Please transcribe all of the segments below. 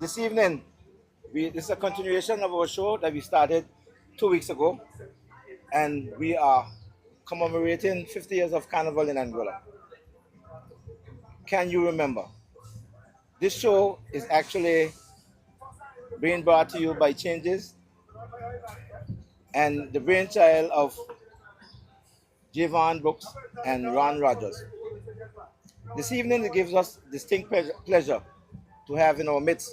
This evening, this is a continuation of our show that we started 2 weeks ago, and we are commemorating 50 years of Carnival in Angola. Can you remember? This show is actually being brought to you by Changes and the brainchild of Javon Brooks and Ron Rogers. This evening, it gives us distinct pleasure to have in our midst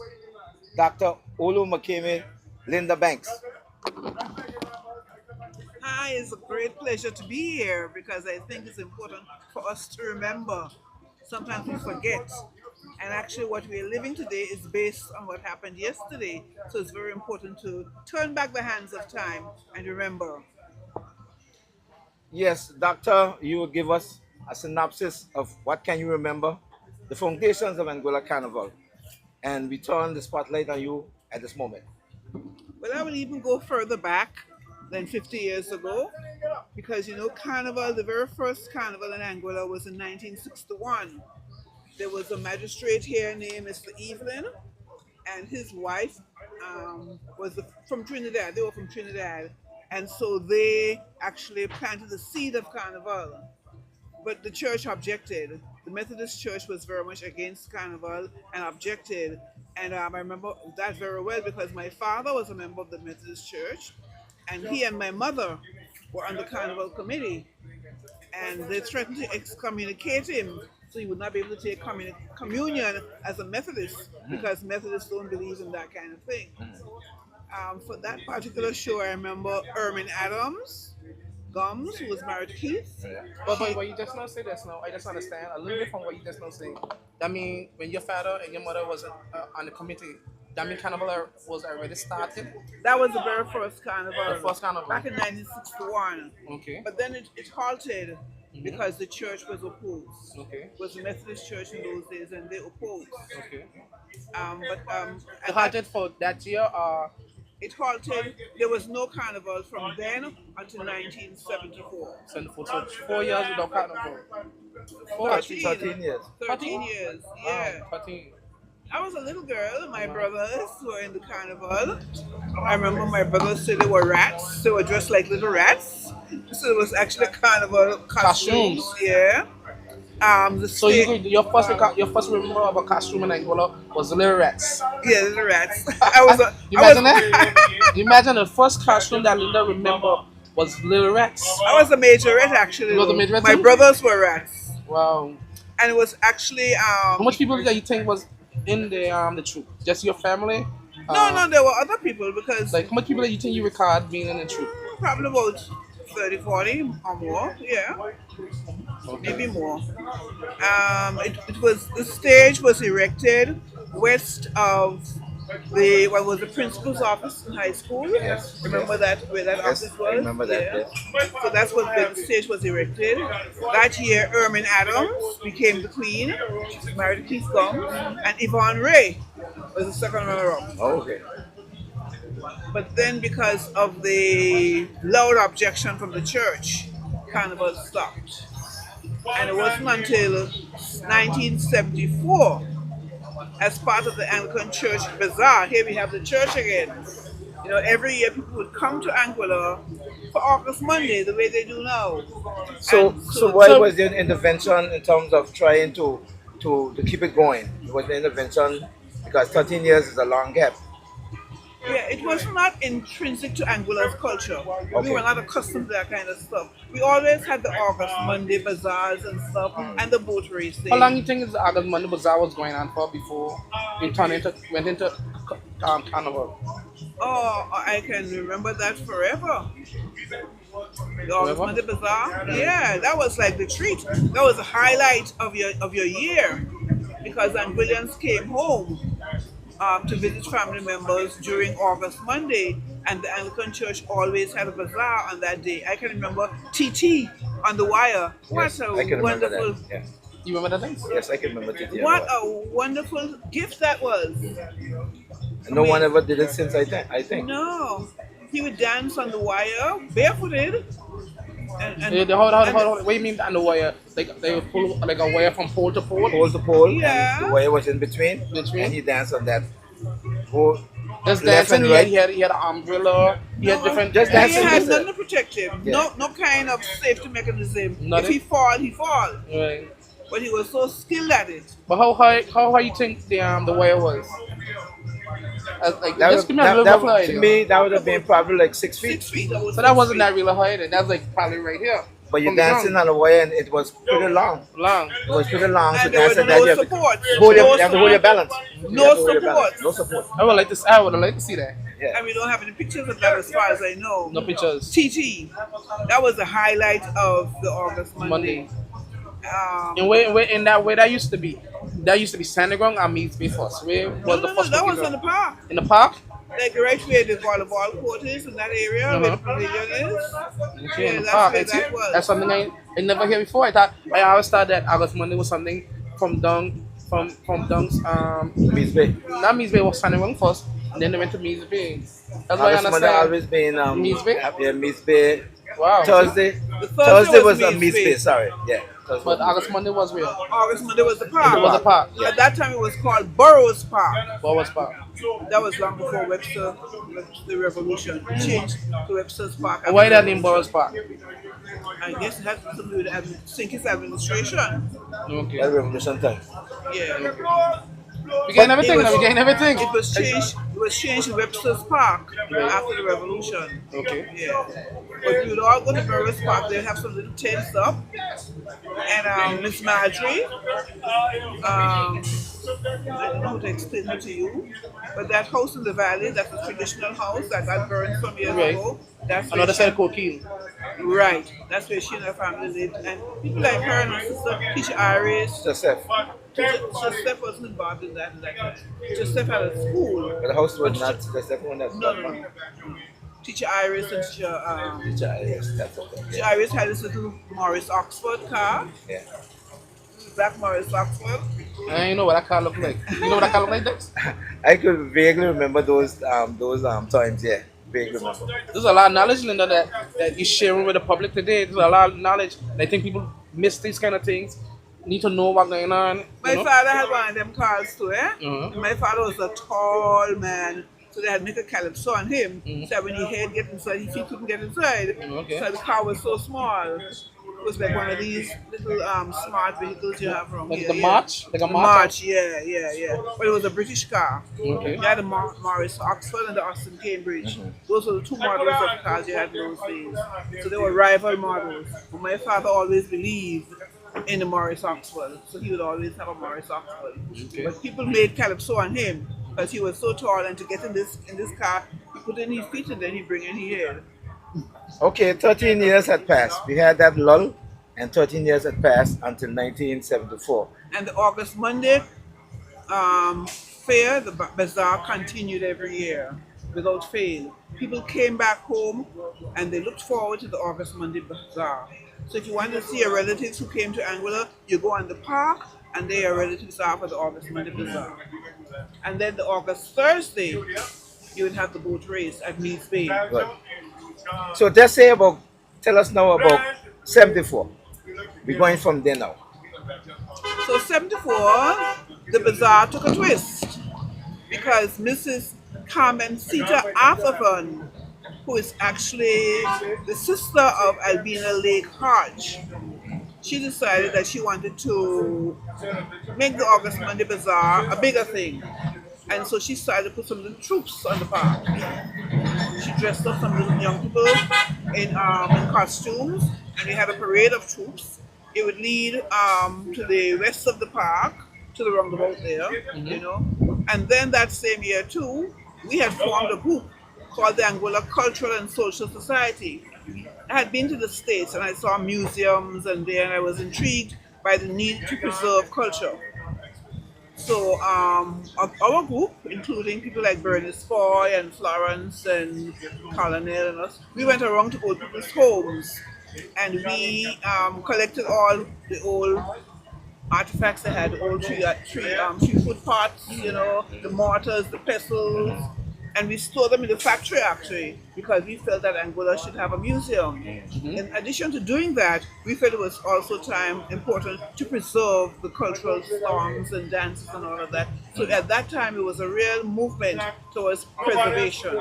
Dr. Olu Makeme Linda Banks. Hi, it's a great pleasure to be here because I think it's important for us to remember. Sometimes we forget. And actually, what we're living today is based on what happened yesterday. So it's very important to turn back the hands of time and remember. Yes, Doctor, you will give us a synopsis of what can you remember, the foundations of Angola Carnival, and we turn the spotlight on you at this moment. But I would even go further back than 50 years ago because Carnival, the very first carnival in Angola was in 1961. There was a magistrate here named Mr. Evelyn, and his wife from Trinidad. They were from Trinidad, and so they actually planted the seed of Carnival. But the church objected. The Methodist Church was very much against Carnival and objected. And I remember that very well because my father was a member of the Methodist Church, and he and my mother were on the Carnival committee, and they threatened to excommunicate him so he would not be able to take communion as a Methodist because Methodists don't believe in that kind of thing. For that particular show, I remember Ermin Adams, Gums, who was married to Keith. But what you just now say this now, I just understand a little bit from what you just now say. That mean when your father and your mother was on the committee, that mean carnival was already started. That was the very first carnival. The first carnival. Back in 1961. Okay. But then it halted because the church was opposed. Okay. It was the Methodist Church in those days, and they opposed. Okay. But It halted for that year. it halted. There was no carnival from then until 1974. So 4 years without carnival. 13 years. 13 years, yeah. Wow, 13. I was a little girl. My brothers were in the carnival. I remember my brothers said they were rats. They were dressed like little rats. So it was actually carnival costumes. Costumes. Yeah. The So your first remember of a costume in Angola was the Little Rats. yeah, little rats. I was. You imagine that? You imagine the first costume that Linda remember was Little Rats. I was a majorette actually. You was a majorette My too? brothers were rats, Wow. and it was actually How much people that you think was in the troop? Just your family? no, there were other people because Like how much people that you think you record being in the troop? probably about 30, 40 or more. Yeah. Maybe more. It was the stage was erected west of the principal's office in high school. Yes. Remember that where that Yes, office I was? remember that, Yeah. yes. So that's what where the stage was erected. That year, Ermin Adams became the queen. She married Keith Gum, and Yvonne Ray was the second runner-up. Oh, okay. But then, because of the loud objection from the church, Carnival stopped. And it wasn't until 1974, as part of the Anglican Church Bazaar, here we have the church again. Every year people would come to Anguilla for August Monday, the way they do now. So, And so why was there an intervention in terms of trying to keep it going? Was the intervention because 13 years is a long gap? Yeah, it was not intrinsic to Angola's culture. Okay. We were not accustomed to that kind of stuff. We always had the August Monday bazaars and stuff, and the boat racing. How long you think the August Monday Bazaar was going on for before it went into carnival? Oh, I can remember that forever. The August Forever? Monday Bazaar. Yeah, that was like the treat. That was the highlight of your year because Angolians came home to visit family members during August Monday, and the Anglican Church always had a bazaar on that day. I can remember TT on the wire. What Yes, a I can remember wonderful, that. Yeah. You remember that thing? Yes, I can remember it. what a wonderful gift that was. No one ever did it since I think. No, he would dance on the wire barefooted. Hold on. What do you mean on the wire? Like they would pull like a wire from pole to pole? Pole to pole, Yeah. and the wire was in between, Between? and he danced on that Go Just left dancing. and right. He had an umbrella. He had different. Just He dancing. had That's nothing it. to protect him. Yeah. No kind of safety mechanism. Nothing? If he fall, he fall. Right. But he was so skilled at it. But how high you think the wire was? Like That, just would, give me a little that, rough that, to idea. me, that would have been probably like 6 feet. 6 feet. So that wasn't that really high. Then that's like probably right here. But you're From the dancing ground. on a wire and it was pretty long. Long. It was pretty long. So And there were dancing that you no have to support. hold your, you have to hold your balance. No You have to hold your balance. support. No support. I would have liked to see that. Yeah. And we don't have any pictures of that as far as I know. No pictures. TT. That was the highlight of the August Monday. In that way that used to be. That used to be standing ground and meets me first. Where was the first that was cookie in the ground? park. In the park? Like right where the volleyball court is in that area where the pavilion is. Okay, Yeah, in the that's park. where That's it. that was. That's something I never hear before. I always thought that August Monday was something from Dung's Miss Bay. not Meads Bay was standing ground first, and then they went to Meads Bay. That's why I August Monday understand. always been Miss Bay? Yeah, Miss Bay. Wow. Thursday. The Thursday was a Miss Miss Bay. Bay. Sorry. Yeah. Thursday But was August Monday was real. August Monday was the park. It was a park. At that time it was called Burroughs Park. What was park? That was long before Webster, the revolution. It changed to Webster's Park. And why that name Burroughs Park? I guess it had something to do with Sinki's administration. Okay. that revolution time. Yeah. We getting everything. It was- We getting everything. It was changed. It was changed to Webster's Park after the revolution. Okay. Yeah. But we would all go to Burroughs Park. They'd have some little tents up. And Miss Marjorie, I don't know how to explain her to you, but that house in the valley, that's a traditional house that got burned some years Right. ago. That's where Another she- side cocaine. Right. That's where she and her family lived. And people like her and her sister, Keisha Iris, Joseph. Joseph wasn't involved in that. Joseph had a school. But the house was not Joseph one that's No. Teacher Iris and Yes, that's okay. Teacher Iris had this little Morris Oxford car, Yeah. black Morris Oxford. I know what that car look like. You know what that car look like, Dex? I could vaguely remember those times. Yeah, vaguely remember. There's a lot of knowledge, Linda, that you're sharing with the public today. There's a lot of knowledge. And I think people miss these kind of things. Need to know what's going on. My You know? father had one of them cars too, eh? Uh-huh. My father was a tall man, so they had make a calypso on him. Mhm. So when he had get inside, he couldn't get inside. Okay. So the car was so small. It was like one of these little smart vehicles you have from Like here. the yeah. March? Like a The March? March, yeah. But it was a British car. Okay. You had the Morris Oxford and the Austin Cambridge. Those were the two models of cars you had in those days. So they were rival models. But my father always believed in the Morris Oxford. So he would always have a Morris Oxford. Okay. But people made calypso on him because he was so tall, and to get in this car, he put in his feet and then he bring in his head. Okay, 13 years had passed. We had that lull, and 13 years had passed until 1974. And the August Monday fair, the bazaar continued every year without fail. People came back home and they looked forward to the August Monday bazaar. So if you want to see your relatives who came to Anguilla, you go on the park and there your relatives are for the August Monday bazaar. And then the August Thursday, you would have the boat race at Meads Bay. Good. So tell us now about 74. We're going from there now. So 74, the bazaar took a twist because Mrs. Carmen Sita Arthurvan, who is actually the sister of Albina Lake Hodge, she decided that she wanted to make the August Monday Bazaar a bigger thing. And so she started to put some little troops on the park. She dressed up some little young people in costumes, and we had a parade of troops. It would lead to the rest of the park, to the roundabout there, you know. And then that same year too, we had formed a group called the Anguilla Cultural and Social Society. I had been to the States and I saw museums and there, and I was intrigued by the need to preserve culture. So our group, including people like Bernice Foy and Florence and Colonel and us, we went around to old people's homes and we collected all the old artifacts they had, the old tree food pots, you know, the mortars, the pestles, and we stored them in the factory actually because we felt that Angola should have a museum. In addition to doing that, we felt it was also time important to preserve the cultural songs and dances and all of that. So at that time, it was a real movement towards preservation.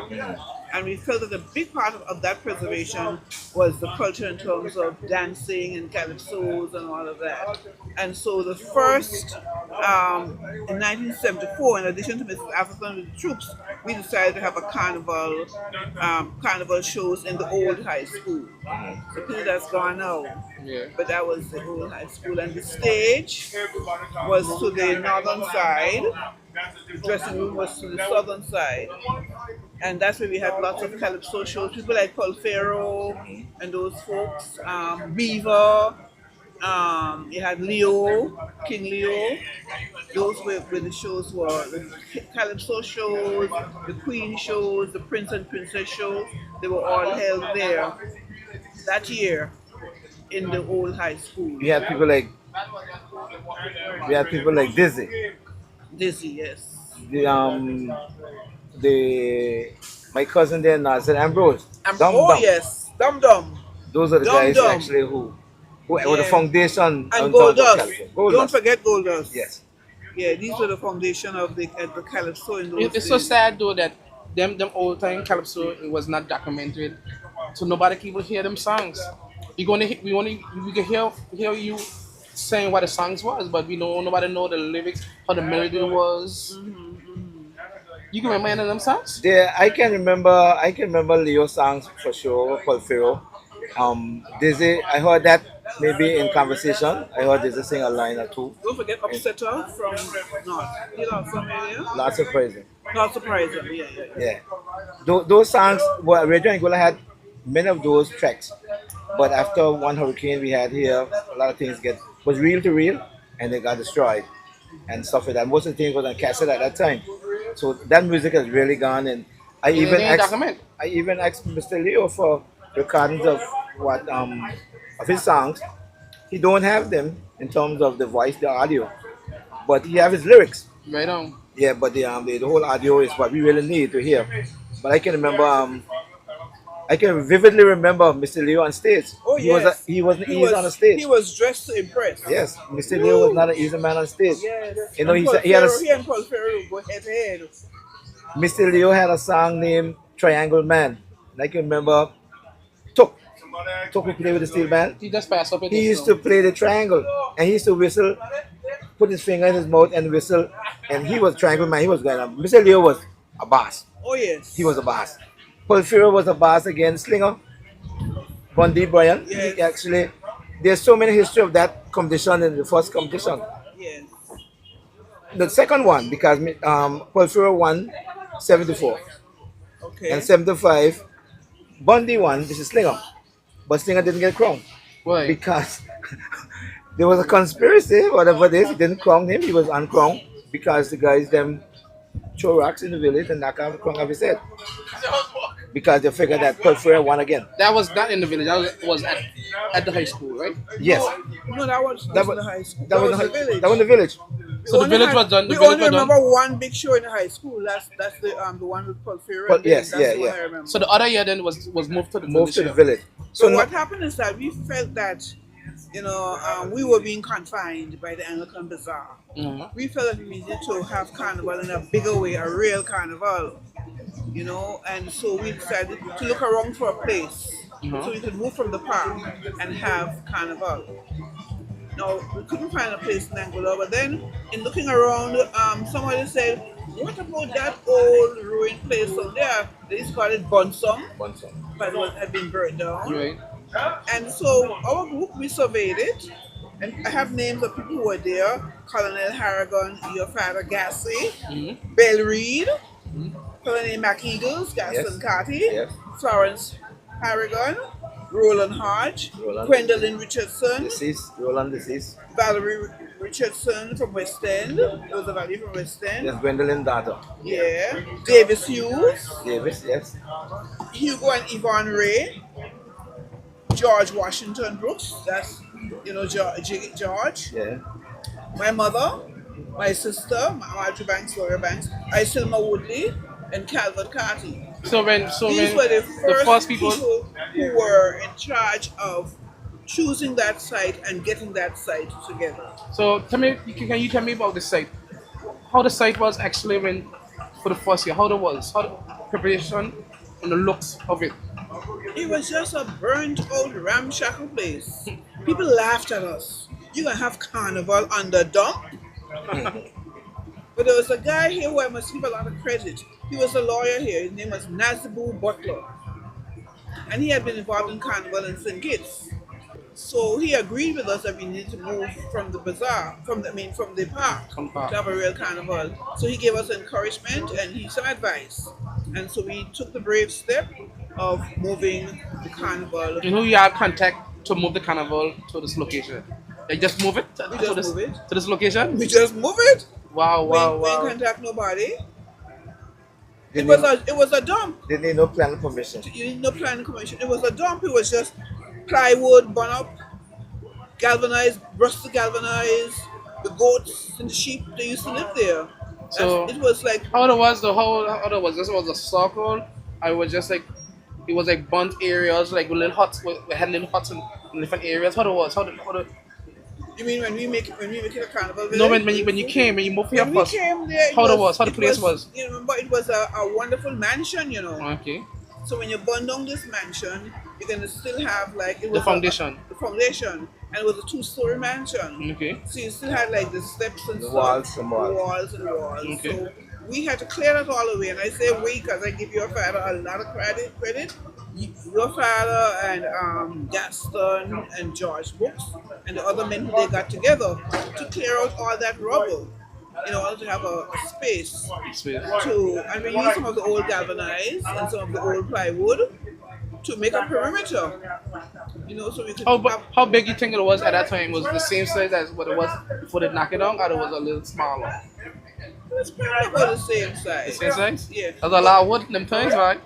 And we felt that a big part of that preservation was the culture in terms of dancing and calypsos and all of that. And so the first, in 1974, in addition to Mrs. African with the troops, we decided to have a carnival shows in the old high school. The pity that's gone now. Yeah. But that was the old high school. And the stage was to the northern side. The dressing room was to the southern side. And that's where we had lots of calypso shows. People like Paul Pharaoh and those folks. Beaver. You had Leo, King Leo. Those were where the shows were. The calypso shows, the queen shows, the prince and princess shows. They were all held there that year in the old high school. We had people like Dizzy. Dizzy, yes. The my cousin there, Nazir Ambrose. Dum Oh Dum. yes, Dum Dum. Those are the Dum guys Dum. actually who were the Yeah. foundation And on Gold top of Dust. Calypso. Gold Don't Dust. forget Gold Dust. Yes. Yeah, these were the foundation of the calypso in those It's so days. sad though that them old time calypso it was not documented, so nobody can even hear them songs. We can hear you saying what the songs was, but nobody know the lyrics, how the melody was. You can remember any of them songs? There, I can remember Leo songs for sure, Paul Pharaoh. Dizzy, I heard that maybe in conversation. I heard Dizzy sing a line or two. Don't forget Upsetter from North. You know, from area? Lots of praising. Not surprising. Yeah. Yeah. Those songs, well, Radio Angola had many of those tracks. But after one hurricane we had here, a lot of things was reel to reel and they got destroyed and stuff like that. Most of the things was on cassette at that time. So that music has really gone and I They even ain't asked document. Mr. Leo for recordings of of his songs. He don't have them in terms of the voice, the audio. But he have his lyrics. Right on. Yeah, but the whole audio is what we really need to hear. But I can remember I can vividly remember Mr. Leo on stage. Oh, He yes. wasn't easy on the stage. He was dressed to impress. Yes, Mr. Leo was not an easy man on stage. Yes. You know, And he Paul said he had Ferro- he and Paul Ferro go head to head. Mr. Leo had a song named Triangle Man. And I can remember Tuk who played with the steel band. He just passed up it. He used to play the triangle and he used to whistle, put his finger in his mouth and whistle. And he was Triangle Man. He was going on. Mr. Leo was a boss. Oh yes. He was a boss. Paul Ferro was a boss against Slinger. Bundy Bryan. Yes. He actually, there's so many history of that competition in the first competition. Yes. The second one, because Paul Ferro won 74 Okay. and 75. Bundy won, this is Slinger. But Slinger didn't get crowned Why? because there was a conspiracy, whatever it is. He didn't crown him, he was uncrowned because the guys them throw rocks in the village and knock off the crown of his head. Because they figured that Paul Ferro won again. That was not in the village. That was at the high school, right? Yes. No, that was That in was the high school. That was the village. That was the village. So the village was done. The We village only was done. remember one big show in the high school. That's the one with Paul Ferro. Paul- and yes, that's yeah, the one yeah. I remember. So the other year then was moved to the Moved to the village. village. So So what no, happened is that we felt that, we were being confined by the Anglican Bazaar. Mhm. We felt that we needed to have carnival in a bigger way, a real carnival, and so we decided to look around for a place so we could move from the park and have carnival. Now, we couldn't find a place in Angola, but then in looking around, somebody said, what about that old ruined place out there? They used to call it Bonsong, but it had been burnt down. Right. And so our group, we surveyed it, and I have names of people who were there: Colonel Harrigan, your father Gassy, Bell Reed, Colonel McEagles, Gaston Carty, Yes. Florence Harrigan, Roland Hodge, Roland. Gwendolyn Richardson, deceased, Roland deceased. Valerie Richardson from West End, Rosa Valley from West End, Yes, Gwendolyn daughter. yeah, Davis Hughes, Davis, yes. Hugo and Yvonne Ray, George Washington Brooks, that's George. Yeah. My mother, my sister, Marjorie Banks, Laura Banks, Isilma Woodley, and Calvert Carty. These when were the the first first people. people who were in charge of choosing that site and getting that site together. So tell me, can you tell me about the site? How the site was actually when for the first year? How it was? How the preparation and the looks of it? It was just a burnt old ramshackle place. People laughed at us. You gonna have carnival on the dump? But there was a guy here who I must give a lot of credit. He was a lawyer here. His name was Nazibu Butler. And he had been involved in carnival in St. Kitts. So he agreed with us that we needed to move from the bazaar, from the park From park. to have a real carnival. So he gave us encouragement and he some advice. And so we took the brave step of moving the carnival. You know, you have contact to move the carnival to this location. They just move it We just move it. to this location. We just move it. Wow, wow, We wow. contact nobody. It Didn't was a dump. need no planning permission. You need no planning commission. It was a dump. It was just plywood, bun up, galvanized, rusty galvanized. The goats and the sheep, they used to live there. So It was like, how it was the whole how it was this was a circle. I was just like it was like burnt areas, like little huts. We had little huts in different areas. How it was? How the you mean when we make it a carnival no village? when you came when you moved here When we first. came there, How it was? How the place was? You remember, it was a wonderful mansion, you know. Okay. So when you burn down this mansion, you're gonna still have like it The was foundation. the foundation, and it was a two-story mansion. Okay. So you still had like the steps and The stuff, walls and walls. walls and walls. Okay. So we had to clear that all away, and I say we because I give your father a lot of credit. Your father and Gaston and George Brooks and the other men who they got together to clear out all that rubble in order to have a space Space. and we used some of the old galvanized and some of the old plywood to make a perimeter. You know, so we could have, How big you think it was at that time? Was it the same size as what it was before they knocked it down, or it was a little smaller? it's probably about the same size. The same size? Yeah. There's a lot of wood in them times, right?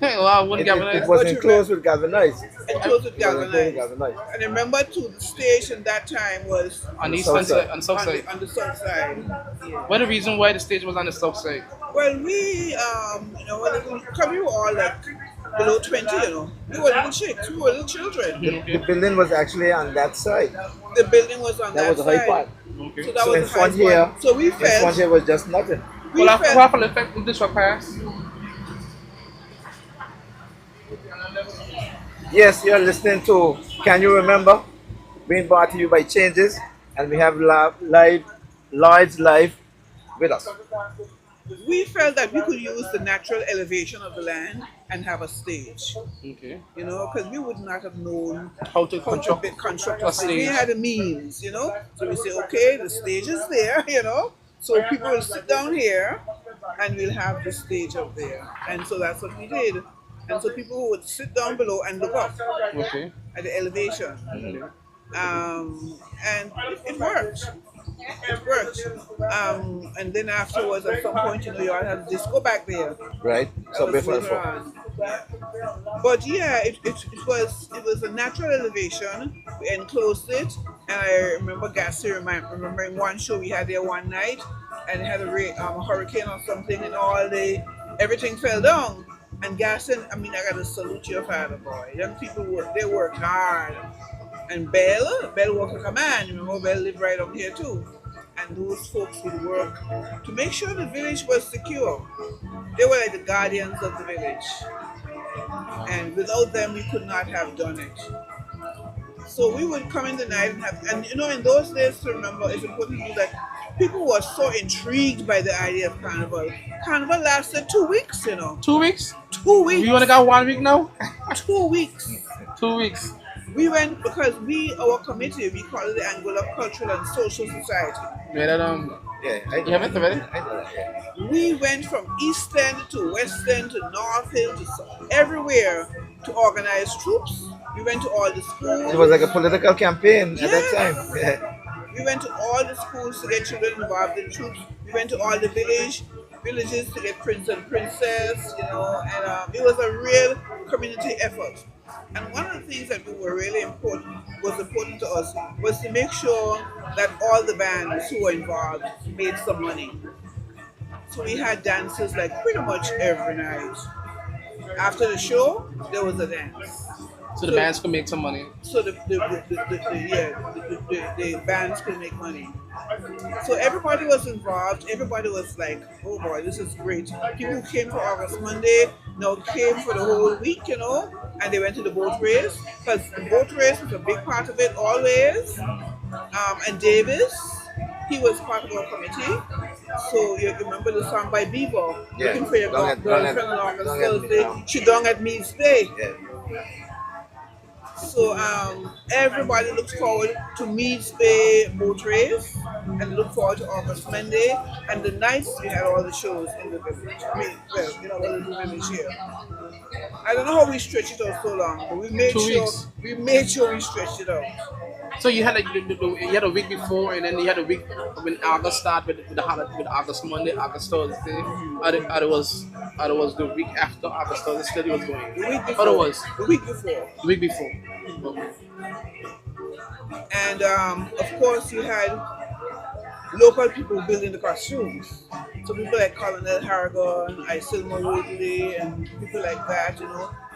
A lot of wood It galvanized. was enclosed with galvanized. And close with It was enclosed with galvanized. galvanized. And remember too, the station that time was On the South eastern side, side. on the south side. on the south side. Yeah. What the reason why the stage was on the south side? Well, we, because we were all like below 20, you know. We were little chicks, we were little children. Okay. The building was actually on that side. The building was on That that, was the high side. part. Okay. So that So was in the front high here, part. So we in front felt, here was just nothing. we Well, felt, what effect did this pass? Yes, you're listening to Can You Remember? Being brought to you by Changes, and we have Lloyd's Live with us. we felt that we could use the natural elevation of the land and have a stage, Okay. you know, because we would not have known How to how to construct a stage. We stage. had the means, you know. So we say, okay, the stage is there, you know. So people will sit down here and we'll have the stage up there. And so that's what we did. And so people would sit down below and look up Okay. at the elevation. And it worked. It worked. And then afterwards, at some point, you know, you all had disco back there. Right? So That was before later on. But yeah, it was a natural elevation. We enclosed it, and I remember remembering one show we had there one night, and it had a hurricane or something, and everything fell down. And Gaston, I mean, I gotta salute your father, boy. Young people worked hard. And Bell worked like a man. Remember, Bell lived right up here too. And those folks would work to make sure the village was secure. They were like the guardians of the village. And without them, we could not have done it. So we would come in the night and you know, in those days, to remember, it's important to know that people were so intrigued by the idea of carnival. Carnival lasted 2 weeks, you know. 2 weeks? 2 weeks. You only got 1 week now? 2 weeks. 2 weeks. We went because our committee, we call it the Angola Cultural and Social Society. Yeah, that, Yeah, you have it already? I know that, yeah. We went from East End to West End to North Hill to everywhere to organize troops. We went to all the schools. It was like a political campaign at that Yeah. time. Yeah. We went to all the schools to get children involved in troops. We went to all the villages to get prince and princess, you know, and it was a real community effort. And one of the things that was important to us was to make sure that all the bands who were involved made some money. So we had dances like pretty much every night. After the show, there was a dance. So the So, bands could make some money. so the bands could make money. So everybody was involved. Everybody was like, "Oh boy, this is great." People who came for August Monday now came for the whole week, and they went to the boat race because the boat race was a big part of it always. And Davis, he was part of our committee. So you remember the song by Beaver, Yeah. "Looking for Your Girlfriend on August Don't get- Thursday." She done at Meads Bay. Yeah. So everybody looks forward to Meads Bay boat race and look forward to August Monday. And the nights we had all the shows in the village. I mean, well, all the village here. I don't know how we stretched it out so long, but we made 2 sure weeks. we stretched it out. So you had you had a week before, and then you had a week when August started with the holiday, with August Monday, August Thursday. Or it was the week after August Thursday. Still, it was going. The week Or before. it was The week before. the week before. Okay. And of course, you had local people building the costumes. So people like Colonel Harrigan, Isilma Woodley, and people like that,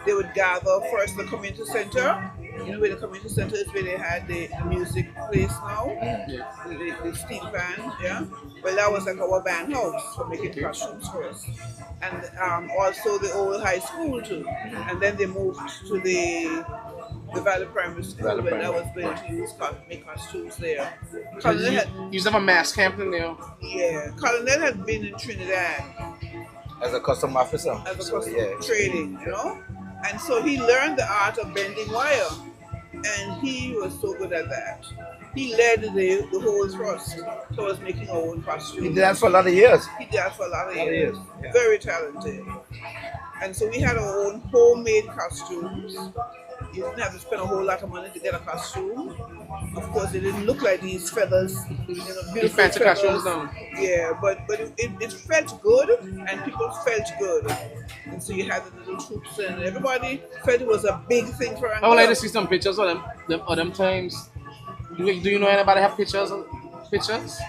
they would gather first in the community center. Where the community center is where they had the music place now, Yeah. the steel band, yeah. Well, that was like our band house for making costumes for us. And also the old high school too. And then they moved to the Valley Primary School Valley when I Primary. was going to make costumes there. So Colonel you had, used to have a mass camp in there. yeah, Colonel had been in Trinidad As a custom officer. as a So, custom yeah. trading, and so he learned the art of bending wire, and he was so good at that. He led the whole thrust towards making our own costumes. He did that for a lot of years. He did that for a lot of A lot of years. years, yeah. Very talented. And so we had our own homemade costumes. You didn't have to spend a whole lot of money to get a costume. Of course, it didn't look like these feathers, beautiful fancy feathers. costumes now. Yeah, but it felt good, and people felt good. And so you had the little troops, and everybody felt it was a big thing for I Angola. would like to see some pictures of them times. Do you know anybody have pictures? Pictures?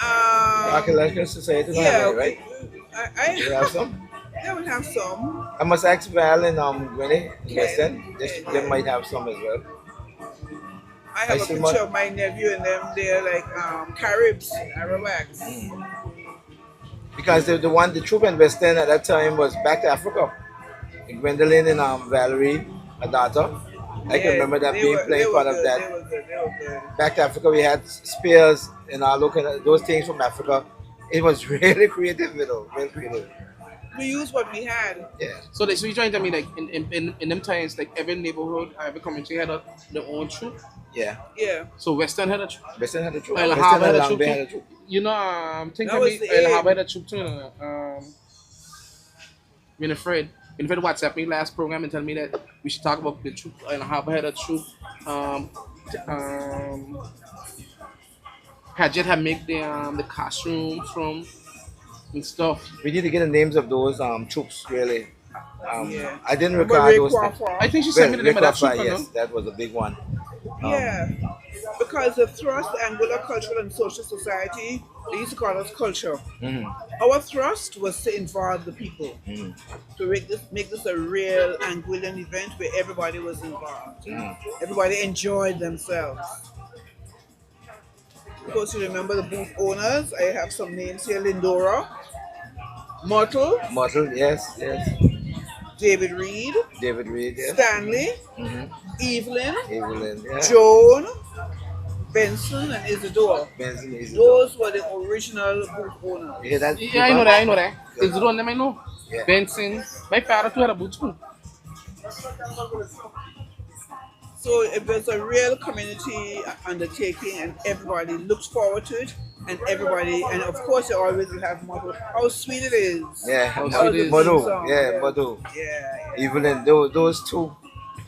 Archaeological Society, don't Yeah, have it, right? You I have some? they would have some. I must ask Val and Gwynny in Yeah. West End. They might have some as well. I have I a see picture of my nephew and them. They're like Caribs, Arawaks. Because the troop in West End at that time was Back to Africa. Gwendolyn and Valerie, a daughter. I can remember that being playing part of that. They were good. They were good. Back to Africa, we had spears and looking at those things from Africa. It was really creative, real creative. We used what we had. Yeah. So you're trying to tell me like in them times, like every neighborhood, every community had their own troop. Yeah. Yeah. So Western had a troop. West End had a troop. El West Harbor End had a Long troop Bay too. had a troop. You know, think That of was me. the El aim. Harbor had a troop too. Winifred WhatsApp me last program and tell me that we should talk about the troop. El Harbor had a troop. Paget had make the costumes from and stuff. We need to get the names of those troops, really. Yeah. I didn't Remember record Ray those things. Crawford? I think she sent me the name of that troop. Yes, No? that was a big one. Yeah. Because the thrust Angola Cultural and Social Society, they used to call us culture. Mhm. Our thrust was to involve the people, Mhm. to make this a real Angolan event where everybody was involved. Everybody enjoyed themselves. Of course, you remember the booth owners. I have some names here: Lindora, Myrtle, Myrtle, yes. David Reed, David Reed, yes. Stanley, Mhm. Evelyn, Evelyn, yeah. Joan, Benson, and Isidore. Benson, Isidore. Those were the original booth owners. You hear that? Yeah, I know that. It's the one them I know. Yeah. Benson. My father too had a boot too. So it was a real community undertaking, and everybody looked forward to it. And of course, they always will have motto. How sweet it is! Yeah, How That was sweet the is- Modu, theme song, yeah, Modu. Yeah. Evelyn, those two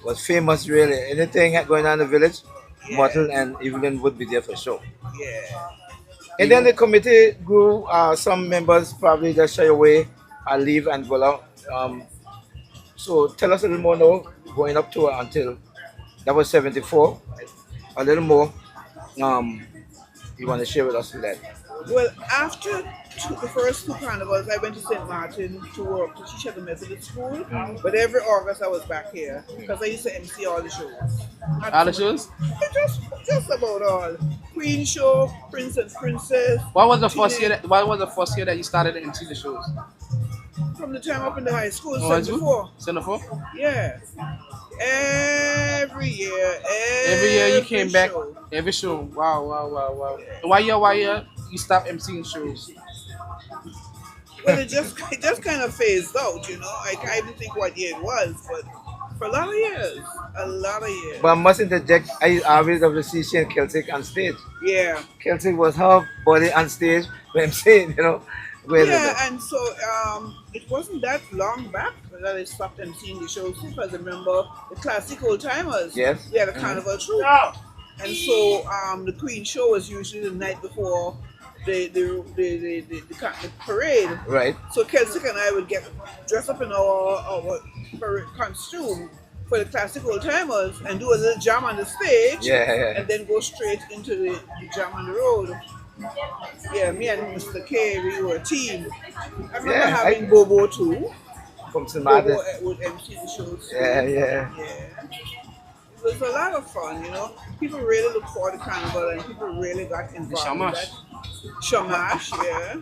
was famous, really. Anything going on in the village, Yeah. Myrtle and Evelyn would be there for sure. Yeah. And then the committee grew. Some members probably just shy away and leave Angola. So tell us a little more now, going up to until that was 74, a little more. You want to share with us with that? Well, after the first two carnivals, I went to St. Martin to work to teach at the Methodist school. But every August I was back here because I used to MC all the shows. Not All so the much- shows. just about all. Queen show, Prince and Princess. What was the first Teenage- year? What was the first year that you started to MC the shows? From the time up in the high school, Oh, high school? 74. 74? Yeah. Every year. Every year you came back. show. Every show. Wow, wow, wow, wow. Why you stopped MCing shows? Well, it just kind of phased out, you know. I can't even think what year it was, but for a lot of years. A lot of years. But I must interject, I always love to see Shane Celtic on stage. Yeah. Celtic was her body on stage when I'm saying, you know. Where Yeah, and so it wasn't that long back that I stopped emceeing the shows because I remember the classic old timers. Yes. We had a carnival troupe. And so the Queen show was usually the night before the parade. Right. So Celtic and I would get dressed up in our parade costume for the classic old timers and do a little jam on the stage. Yeah. And then go straight into the jam on the road. Yeah, me and Mr. K, we were a team. I remember Yeah, having Bobo too. From St. Martin. Bobo would MC the shows. Too. Yeah. Yeah. It was a lot of fun, you know. People really look forward to Carnival and people really got involved in Shamash. that. Shamash, yeah.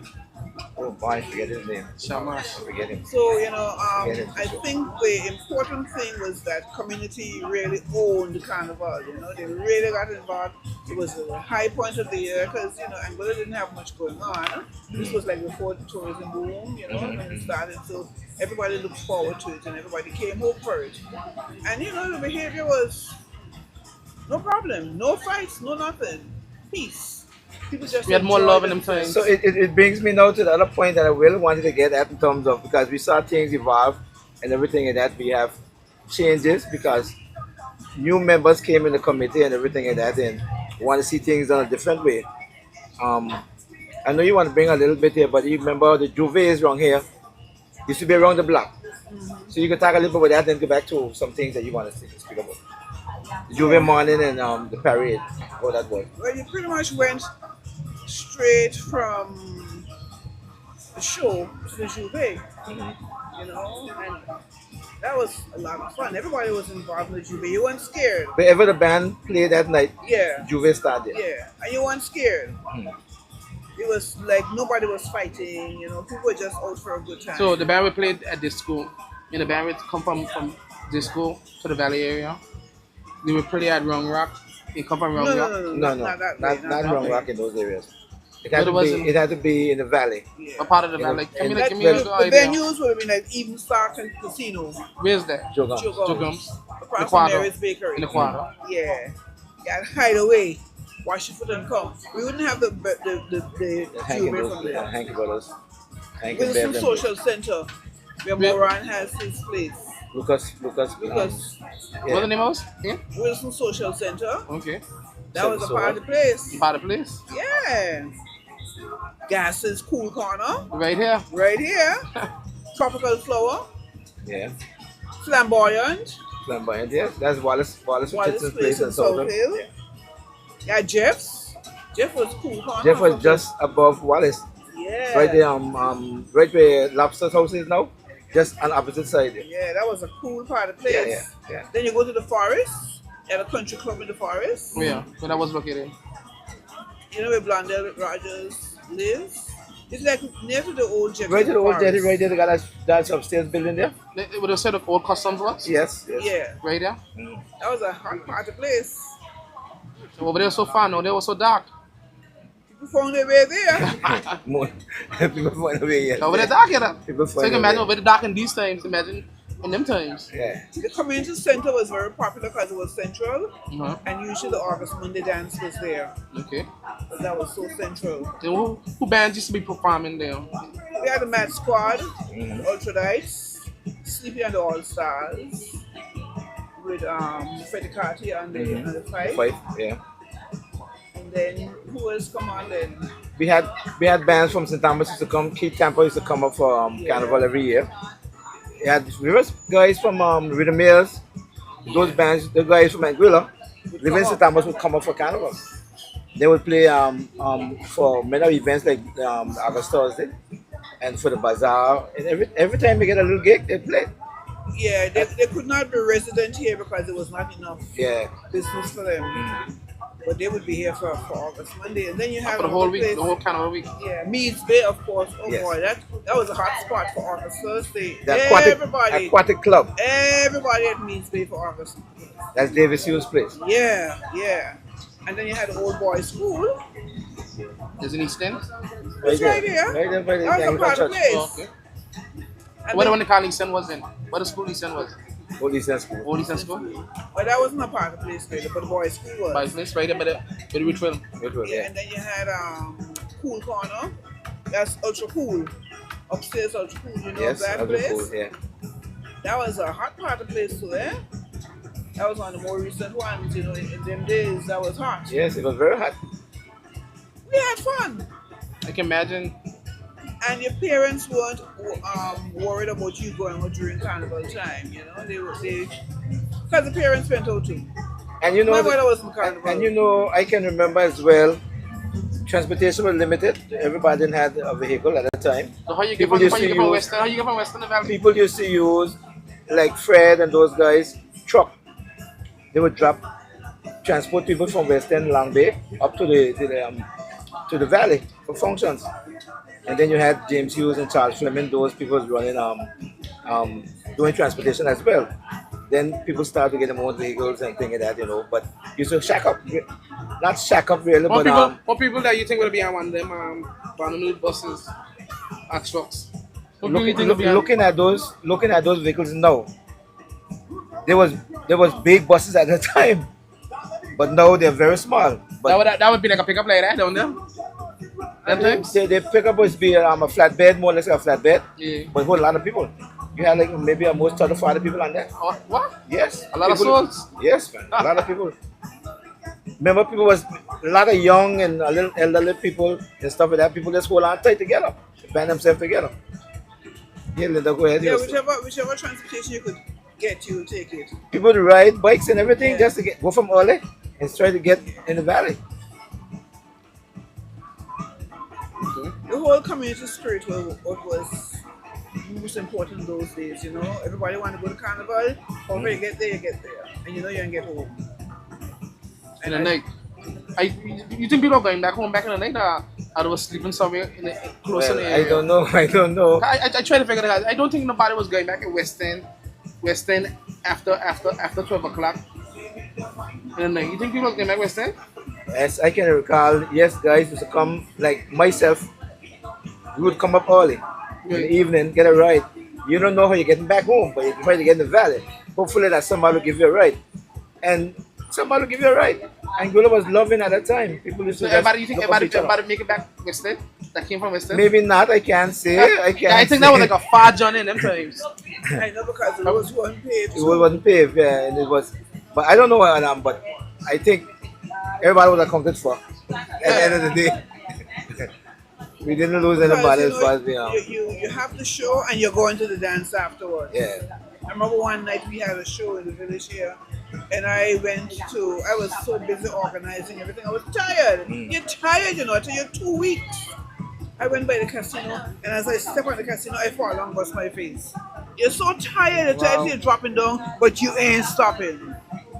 Oh boy, forget his name. Shamash. Forget him. So, you know, Get it, I sure. think the important thing was that community really owned the Carnival, you know. They really got involved. It was a high point of the year because, you know, Angola didn't have much going on. This was like before the tourism boom, you know, when it started. So everybody looked forward to it and everybody came home for it. And, you know, the behavior was no problem, no fights, no nothing. Peace. People just We had more enjoyed love in them themselves. times. So it brings me now to the other point that I really wanted to get at in terms of because we saw things evolve and everything and that we have changes because new members came in the committee and everything and that and want to see things done a different way. I know you want to bring a little bit here, but you remember the Juve around here used to be around the block. So you can talk a little bit about that and go back to some things that you want to speak about. The Juve morning and the parade, how that was. Well, you pretty much went straight from the show to the Juve, you know, and that was a lot of fun. Everybody was involved in the Juve. You weren't scared. Wherever the band played that night, Yeah, Juve started. yeah, and you weren't scared. It was like nobody was fighting, you know, people were just out for a good time. So the band we played at this school, and the band would come from this school to the Valley area. They would play at Round Rock. They come from Round Rock. No, not that way. not that Round way. Rock in those areas. It But had, it to wasn't- be, it had to be in the valley. Yeah. A part of the Yeah. Valley. Give me That- give me the, a the good idea. venues would have been like Even Star Casino, Where's that? Jogam. Jogums. across from Quadro. Mary's Bakery. In the quarter. Yeah. Got Hideaway. Wash your foot and come. We wouldn't have the Hanky Juve Brothers. from there. Hanky Brothers. Hanky Wilson Bev, Social Center, where Where- Moran has his place. Lucas. Because What the name was? Yeah. Wilson Social Center, Okay. that was a So part of the place. Part of the place. Yeah. Gas's Cool Corner, Right here. right here. Tropical Flower, Yeah. Flamboyant, Flamboyant, yes. That's Wallace Wallace Richardson's Place in Southern. South Hill. Yeah, Jeff's. Jeff was Cool Corner. Jeff was just above Wallace. Yeah. Right there, right where Lobster's house is now. Just on opposite side. Yeah, that was a cool part of the Yeah, place. yeah, yeah. Then you go to the forest, at a country club in the forest. Where? Where that was located. You know where Blondell Rogers lives? It's like near to the old Jetty. Right to the old jetty, Forest. right there, they got that upstairs building there. They would have said the old customs was. Yes, yes. Yeah, Right there. that was a hot part of the place. So over there was so far. No, they were so dark. People found their way there. More people find a way. Yes. Over there dark, yeah. People So you find can a imagine way. over there dark in these times. Imagine in them times. Yeah. The community center was very popular because it was central, Uh-huh. and usually the August Monday dance was there. Okay. 'Cause that was so central. Then who bands used to be performing there? We had the Mad Squad, Mhm. the Ultradites, Sleepy and the All Stars, with Freddie Carty and the fight. Five, yeah. And then who else come on then? We had bands from St. Thomas used to come. Keith Tampa used to come up for Carnival every year. We were guys from Rhythm Mills. Those bands, the guys from Anguilla, living in St. Thomas would come up for Carnival. They would play for many events like August Thursday and for the bazaar. And every time we get a little gig, they play. Yeah, they could not be resident here because there was not enough Yeah. business for them. But they would be here for August Monday. And then you have For the another whole week, place. the whole kind of week. Yeah, Meads Bay, of course. Oh Yes. boy, that was a hot spot for August Thursday. The Everybody aquatic club. at Meads Bay for August. That's Davis Hughes' place. Yeah, yeah. And then you had the old boys school. Is it East End? It's right here. Right there by the That was a Anglican part of church. place. Oh, okay. And What the then- one they call East End was in? What the school East End was? Holy Saints School. Old East End school? But that wasn't a part of the place, really, but the boys' school was. By the place right there by the Rich Film. It was, Yeah, yeah. and then you had Cool Corner. That's ultra cool. Upstairs, ultra cool. You know Yes, that that was place? cool, yeah. That was a hot part of the place too, eh? That was one of the more recent ones, you know, in them days that was hot. Yes, it was very hot. We had fun. I can imagine. And your parents weren't worried about you going out during carnival time, you know? Because the parents went out too. And you know, My mother was in carnival. and you know, I can remember as well, transportation was limited. Everybody didn't have a vehicle at the time. So how you get People from, used how you to get from use- Western? How you get from Western to Valley? People used to use, like Fred and those guys, truck. They would transport people from West End, Long Bay, up to the valley for functions. And then you had James Hughes and Charles Fleming. Those people was running doing transportation as well. Then people started to get their own vehicles and things like that, you know. But you should shack up, not shack up really, What but people, what people that you think will be on one of them Bananu buses or trucks? What people you think will be on? looking at those vehicles now, there was big buses at the time, but now they're very small. But That would be like a pickup like that down there. Them times? they pick up was be a flatbed, more or less like a flatbed, Yeah. but with a lot of people. You had like maybe almost 35 people on there. What? Yes. A lot of People- souls? Yes, man. A lot of people. Remember, people was a lot of young and a little elderly people and stuff like that. People just hold on tight together, band themselves together. Yeah, Linda, go ahead. Yeah, Yes. whichever transportation you could get, you would take it. People would ride bikes and everything Yeah. just to go from early and try to get in the valley. The whole community spirit was what was most important those days, you know. Everybody wanted to go to carnival. However you get there, you get there. And you know you can get home. In the night. You think people are going back home back in the night or they were sleeping somewhere close in Well, the I area? don't know. I don't know. I try to figure it out. I don't think nobody was going back in West End after 12 o'clock in the night. You think people was going back West End? As I can recall, yes, guys used to come, like myself, we would come up early in the evening, get a ride. You don't know how you're getting back home, but you try to get in the valley. Hopefully that somebody will give you a ride. And somebody will give you a ride. Angola was loving at that time. People used So to just everybody, you think look up each other. everybody make it back West End? That came from West End? Maybe not, I can't say. I can't Yeah, I think say. that was like a far journey in them times. I know because the roads weren't paved. It wasn't paved, yeah, and it was, but I don't know what but I think everybody was accounted for at the end of the day. We didn't lose anybody as far as we are. You have the show and you're going to the dance afterwards. Yeah. I remember one night we had a show in the village here, and I was so busy organizing everything. I was tired. You're tired, you know, till you're 2 weeks. I went by the casino, and as I step on the casino, I fall and bust my face. You're so tired, you're tired, you're dropping down, but you ain't stopping.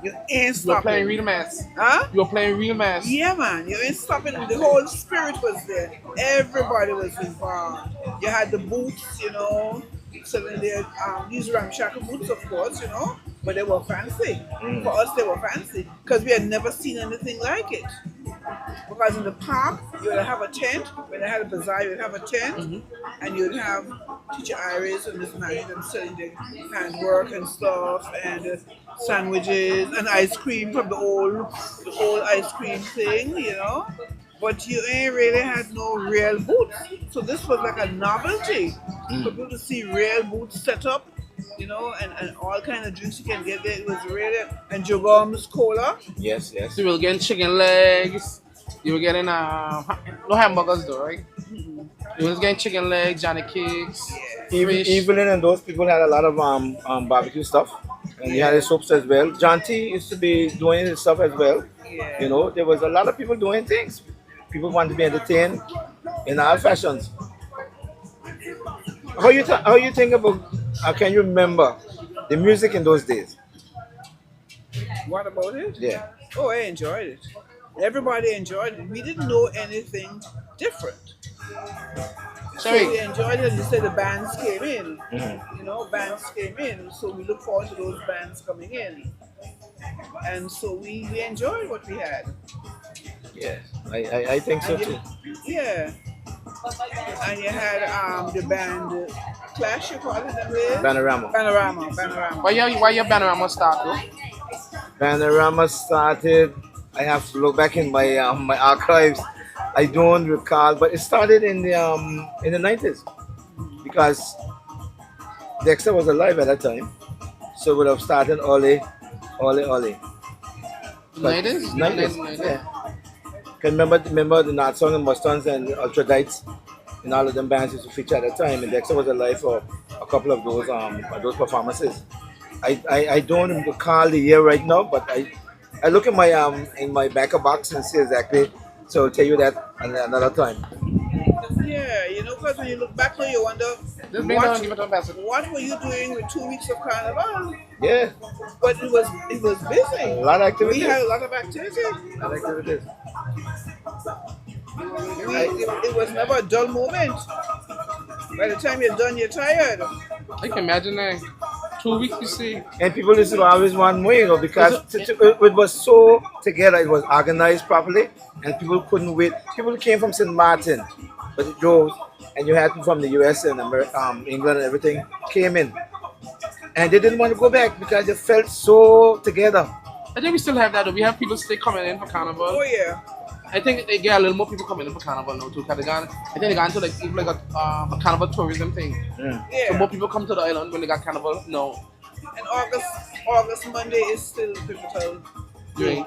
You ain't You were playing stopping. real mass. Huh? You were playing real mass. Yeah, man, you ain't stopping. The whole spirit was there. Everybody was involved. You had the booths, you know, selling their these ramshackle booths, of course, you know, but they were fancy. For us, they were fancy because we had never seen anything like it. Because in the park, you would have a tent. When they had a bazaar, you would have a tent, and you'd have teacher Iris and Miss Maggie them selling their handwork and stuff, and sandwiches and ice cream from the old ice cream thing, you know. But you ain't really had no real booths. So this was like a novelty for people to see real booths set up, you know, and all kind of drinks you can get there. It was really, and Jogom's cola. Yes, yes. So you were getting chicken legs. You were getting no hamburgers though, right? You was getting chicken legs, Johnny cakes, Even fish. Evelyn and those people had a lot of barbecue stuff. and you had the soaps as well. John T used to be doing his stuff as well. Yeah. There was a lot of people doing things. People want to be entertained in all fashions. How you think about? Can you remember the music in those days? What about it? Yeah. Oh, I enjoyed it. Everybody enjoyed it. We didn't know anything different. So we Sorry. enjoyed it. You said the bands came in. Mhm. Bands came in. So we look forward to those bands coming in. And so we enjoyed what we had. Yes, I think so And too. yeah. And you had the band Clash, you call it them days? Panorama. Panorama. Why your Panorama start, bro? Panorama started. I have to look back in my archives. I don't recall, but it started in the 90s because Dexter was alive at that time, so it would have started Ole. But 90s? 90s, 90s. yeah. Can remember the Nat Song and Mustangs and Ultradites and all of them bands used to feature at that time, and Dexter was alive for a couple of those performances. I don't recall the year right now, but I look in my backup box and see exactly. So I'll tell you that another time. Yeah, because when you look back now, you wonder Just bring down, give it to Ambassador. what were you doing with 2 weeks of carnival? Yeah, But it was busy. a lot of We activities. had a lot of activity. A lot of activities. It was never a dull moment. By the time you're done, you're tired. I can imagine that. 2 weeks, you see. And people used to always want more, because it was so together, it was organized properly, and people couldn't wait. People came from St. Martin, but it drove, and you had people from the US and England and everything came in, and they didn't want to go back because they felt so together. I think we still have that, though. We have people still coming in for Carnival. Oh yeah. I think they get a little more people coming in for Carnival now, too. Cause I think they got into even like a Carnival tourism thing. Mm. Yeah. So more people come to the island when they got Carnival. No. And August Monday is still pivotal. Right.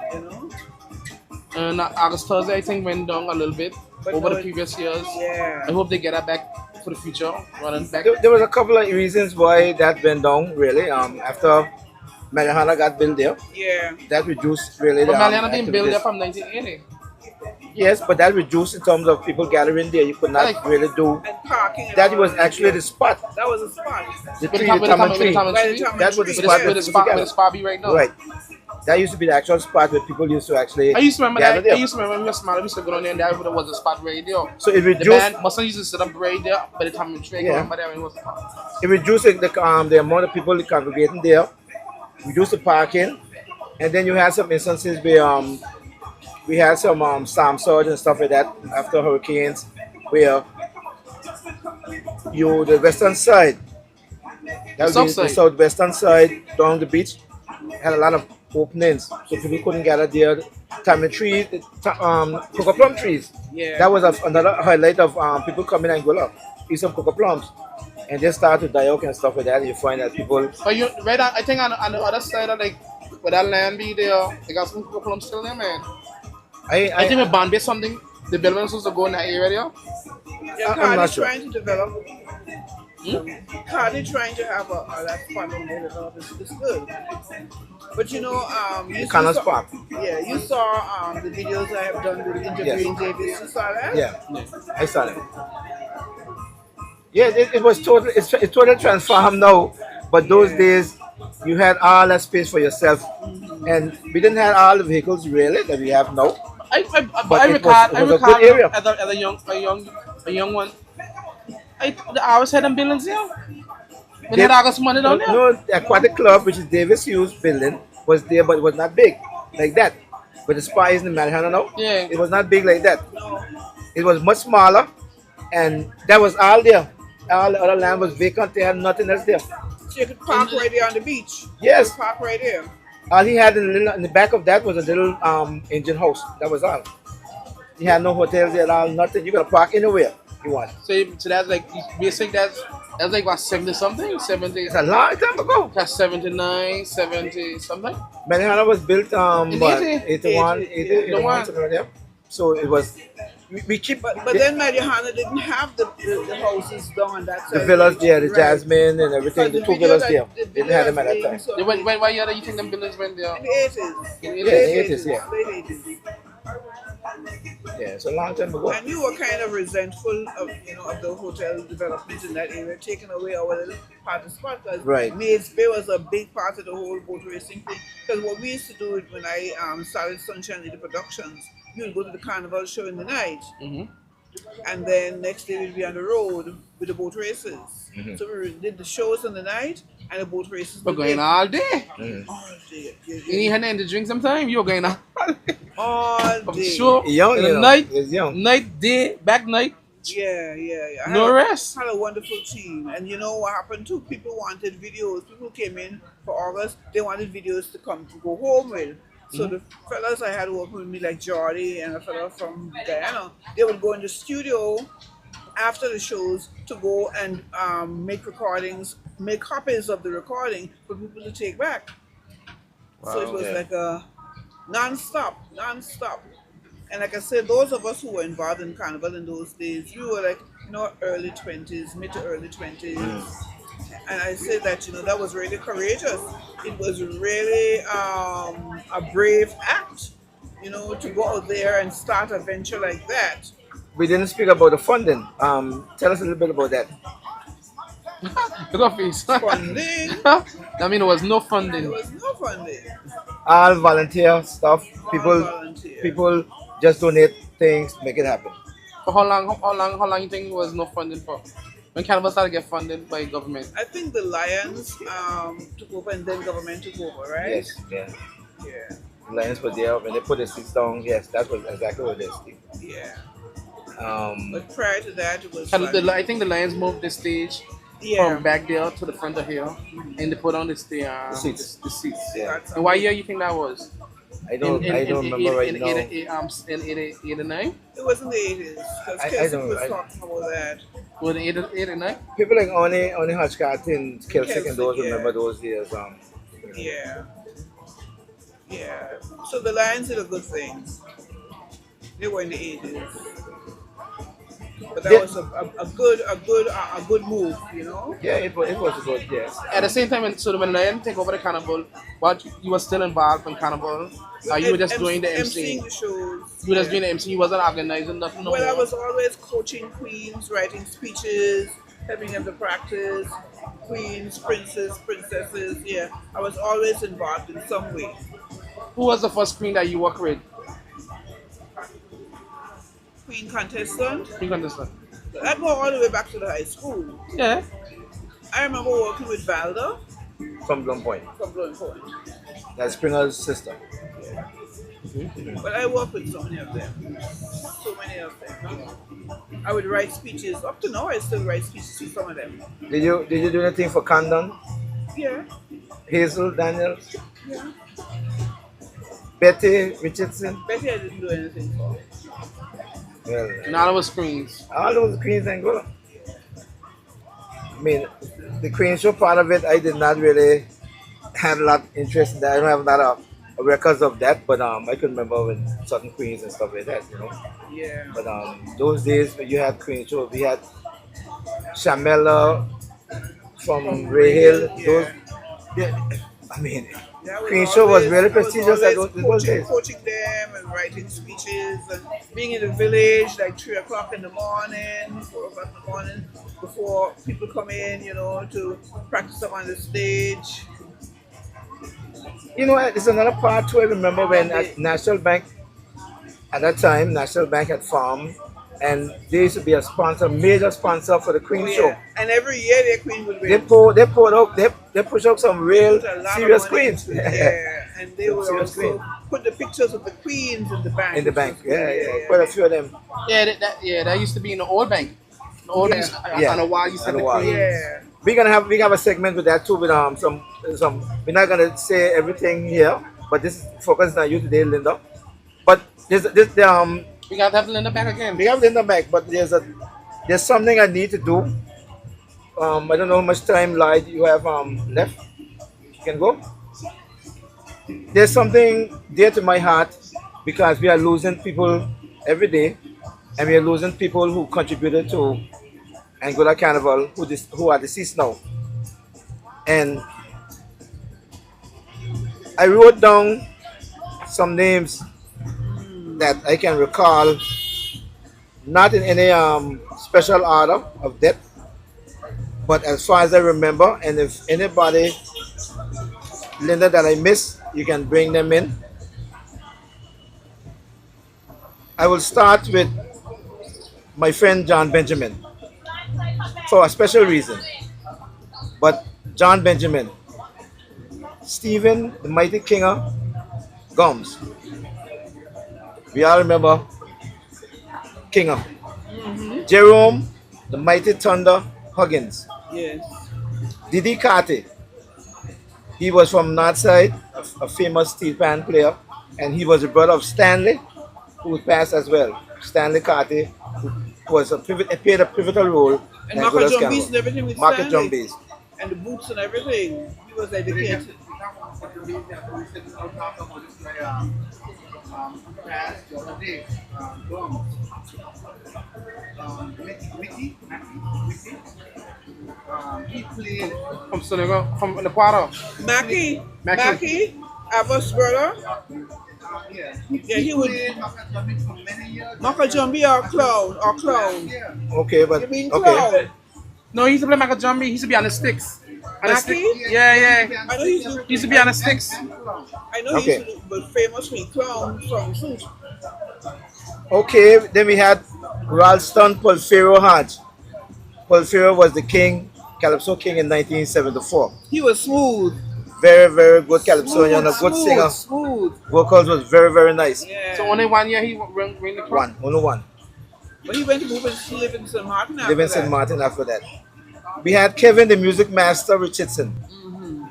And August Thursday, I think, went down a little bit But over no, the previous years. Yeah. I hope they get that back for the future, running back. There was a couple of reasons why that went down. Really, after Marijuana got built there, Yeah. that reduced really. But the, Maliana didn't build activities. there from 1980. Yes, but that reduced in terms of people gathering there. You could not Like- really do. And parking. And That all was that. actually the spot. That was a spot. The With tree, the the with Taman the tree. Taman By the tree. Taman That was the tree. spot With that the people spot gathered. be right now. Right. That used to be the actual spot where people used to actually. I used to remember gather that. I there. used to remember when we were small. We used to go down there and there was a spot right there. So it The reduced. band Mustang used to sit up right there by the time we train. Yeah. Remember that when it was It reduced the amount of people congregating there. Reduced the parking, and then you had some instances where we had some storm surge and stuff like that after hurricanes, where the western side, that would south be the side. southwestern side down the beach, had a lot of openings, so people couldn't gather there. Tamarind trees, cocoa plum trees. Yeah. That was another highlight of people coming and go up, eat some cocoa plums, and they start to die out and stuff like that. You find that people, But you right on, I think on the other side of like where that land be there, they got some curriculum still there, man. I think with Bombay something, the building was supposed to go in that area there. Yeah, I'm not Cardi sure. trying to develop. Cardi trying to have that fun on there develop is good. But you Connors saw, Park. Yeah, you saw the videos I have done with interviewing Davis. You saw that? Yeah, I saw it. Yeah, it was total. It's totally transformed now. But those days, you had all that space for yourself, and we didn't have all the vehicles really that we have now. But I it recall, was- it I was a recall good area. as a young one. I always had them buildings there. When they had August money down there. No, the aquatic club, which is Davis Hughes building, was there, but it was not big like that. But the spa is in Marijuana now. Yeah. It was not big like that. It was much smaller, and that was all there. All the other land was vacant. They had nothing else there. So you could park right there on the beach. Yes. You could park right there. All he had in the back of that was a little engine house. That was all. He had no hotels there at all, nothing. You could park anywhere you want. So that's like basic. That's like what 70 something, 70. It's a long time ago. That's 79, 70 something. Marijuana was built In what, 80? 81, 80, 81, yeah. something like that. So it was we keep But then Marijuana didn't have the houses down on that the side. villas there, the Right. Jasmine and everything, Because the the two video villas that there. the Didn't video have them at that's that being time. sort of Why year do you think them buildings went there? in the 80s. In the Yeah, in the 80s, Late yeah. Late 80s. Yeah, it's a long time ago. And you were kind of resentful of of the hotel development in that area, taking away our little part of spot. Because Right. Maids Bay was a big part of the whole boat racing thing. Because what we used to do when I started Sunshine Lady Productions, we would go to the carnival show in the night, Mm-hmm. and then next day we'd be on the road with the boat races. Mm-hmm. So we did the shows in the night and the boat races. We're the going day. all day. Mm. All day. You need to drink sometime. You're going all day. All From day. sure. Young, In you the know. night, It's young. night, day, back night, Yeah. I no had a- rest. had a wonderful team, and you know what happened too? People wanted videos. People came in for August. They wanted videos to come to go home with. So the fellas I had working with me, like Jordy and a fella from Guyana, they would go in the studio after the shows to go and make recordings, make copies of the recording for people to take back. So it Wow. was Yeah. like a non-stop. And like I said, those of us who were involved in Carnival in those days, we were like, early 20s, mid to early 20s. And I say that, that was really courageous. It was really a brave act, to go out there and start a venture like that. We didn't speak about the funding. Tell us a little bit about that. Look at face. Funding, I mean, there was no there funding. was no funding. All volunteer stuff. All People volunteer. people just donate things, make it happen. For how long you think it was no funding for? When Carnival started to get funded by government? I think the Lions took over and then government took over, right? Yes, yeah. Yeah, The Lions were there when they put the seats down. Yes, that was exactly what they did. yeah. Um, But prior to that, it was I think the Lions moved the stage yeah. from back there to the front of here, and they put on the seats. The seats. Yeah. That's And what year you think that was? I don't remember right now. In 89? It was in the 80s because I Keswick don't- was I- talking about that. Was it 89? People like Oni Hodgkin, Kilsick, and those Kilsick, yeah. remember those years. Yeah. Yeah. So the Lions did a good thing. They were in the 80s. But that Yeah. was a good move, Yeah, it was good. Yes. At the same time, when Lion take over the Carnival, what you were still involved in Carnival? You were just doing the emceeing MC. the shows. You were just yeah. doing the MC. You wasn't organizing nothing. No Well, I more. was always coaching queens, writing speeches, helping them to practice. Queens, princes, princesses. Yeah, I was always involved in some way. Who was the first queen that you worked with? Queen contestant. You understand? I go all the way back to the high school. Yeah. I remember working with Valda From Blum Point. from Blowing Point. That's Springer's sister. But I work with so many of them. So many of them. I would write speeches. Up to now, I still write speeches to some of them. Did you do anything for Condon? Yeah. Hazel Daniels? Yeah. Betty Richardson? Betty, I didn't do anything for. Well, And all of us queens. all those queens and go. I mean, the Queen Show part of it, I did not really have a lot of interest in that. I don't have a lot of records of that, but I can remember when certain queens and stuff like that. Yeah. But those days when you had Queen Show, we had Shamela from Ray Hill. Yeah. Those, yeah, I mean, Yeah, Queen Show was really prestigious at always those days. coaching them and writing speeches and being in the village like 3 o'clock in the morning, 4 o'clock in the morning before people come in, to practice them on the stage. It's another part too. I remember when at National Bank, at that time, National Bank had farm, and they used to be a sponsor, major sponsor for the Queen Oh, Show. yeah. And every year their queen would They win. they push out some real Put a lot of serious money queens. into it, yeah. And they would Serious also queen. put the pictures of the queens in the bank. In the bank, yeah. Quite a few of them. That used to be in the old bank. The old Yeah. bank, Yeah. on a wall, you said On the the wall. queens. Yeah. We have a segment with that too with some. We're not gonna say everything here, but this is focused on you today, Linda. But this We got to have Linda back again. we have Linda back, but there's something I need to do. I don't know how much time light you have left. You can go. There's something dear to my heart because we are losing people every day, and we are losing people who contributed to Angola Carnival who are deceased now. And I wrote down some names that I can recall, not in any special order of death, but as far as I remember. And if anybody, Linda, that I miss, you can bring them in. I will start with my friend John Benjamin for a special reason. But John Benjamin, Stephen, the mighty Kinger, Gums. We all remember Kinger. Jerome, the mighty Thunder, Huggins. Yes. Didi Kate, he was from Northside, a famous steel pan player, and he was the brother of Stanley, who passed as well. Stanley Kate, who was played a pivotal role And in Marco Angola's Jumbies Carnival. and everything with Market Stanley. Jumbies. And the boots and everything. He was educated. He played. From Senegal, from the Ecuador. Mackie. Mackie. Mackie. Abba's brother. Yeah, Yeah, he would. played Makajami for many years. Marco Jumbi or clown. Or clown. Yeah. Okay, but You mean okay. clown? No, he used to play Michael Jumby. He used to be on the sticks. On the Mackie? Yeah, yeah. I know he's He used to be on the sticks. I know Okay. he's but famous for clown from suit. Okay, then we had Ralston Porfirio Hodge. Porfirio was the king, Calypso king in 1974. He was smooth. Very, very good Calypsonian, a good singer. Smooth. Vocals was very, very nice. Yeah. So only 1 year he ran the club. One, only one. But he went to move and live in St. Martin after Live in that. St. Martin after that. We had Kevin, the music master Richardson.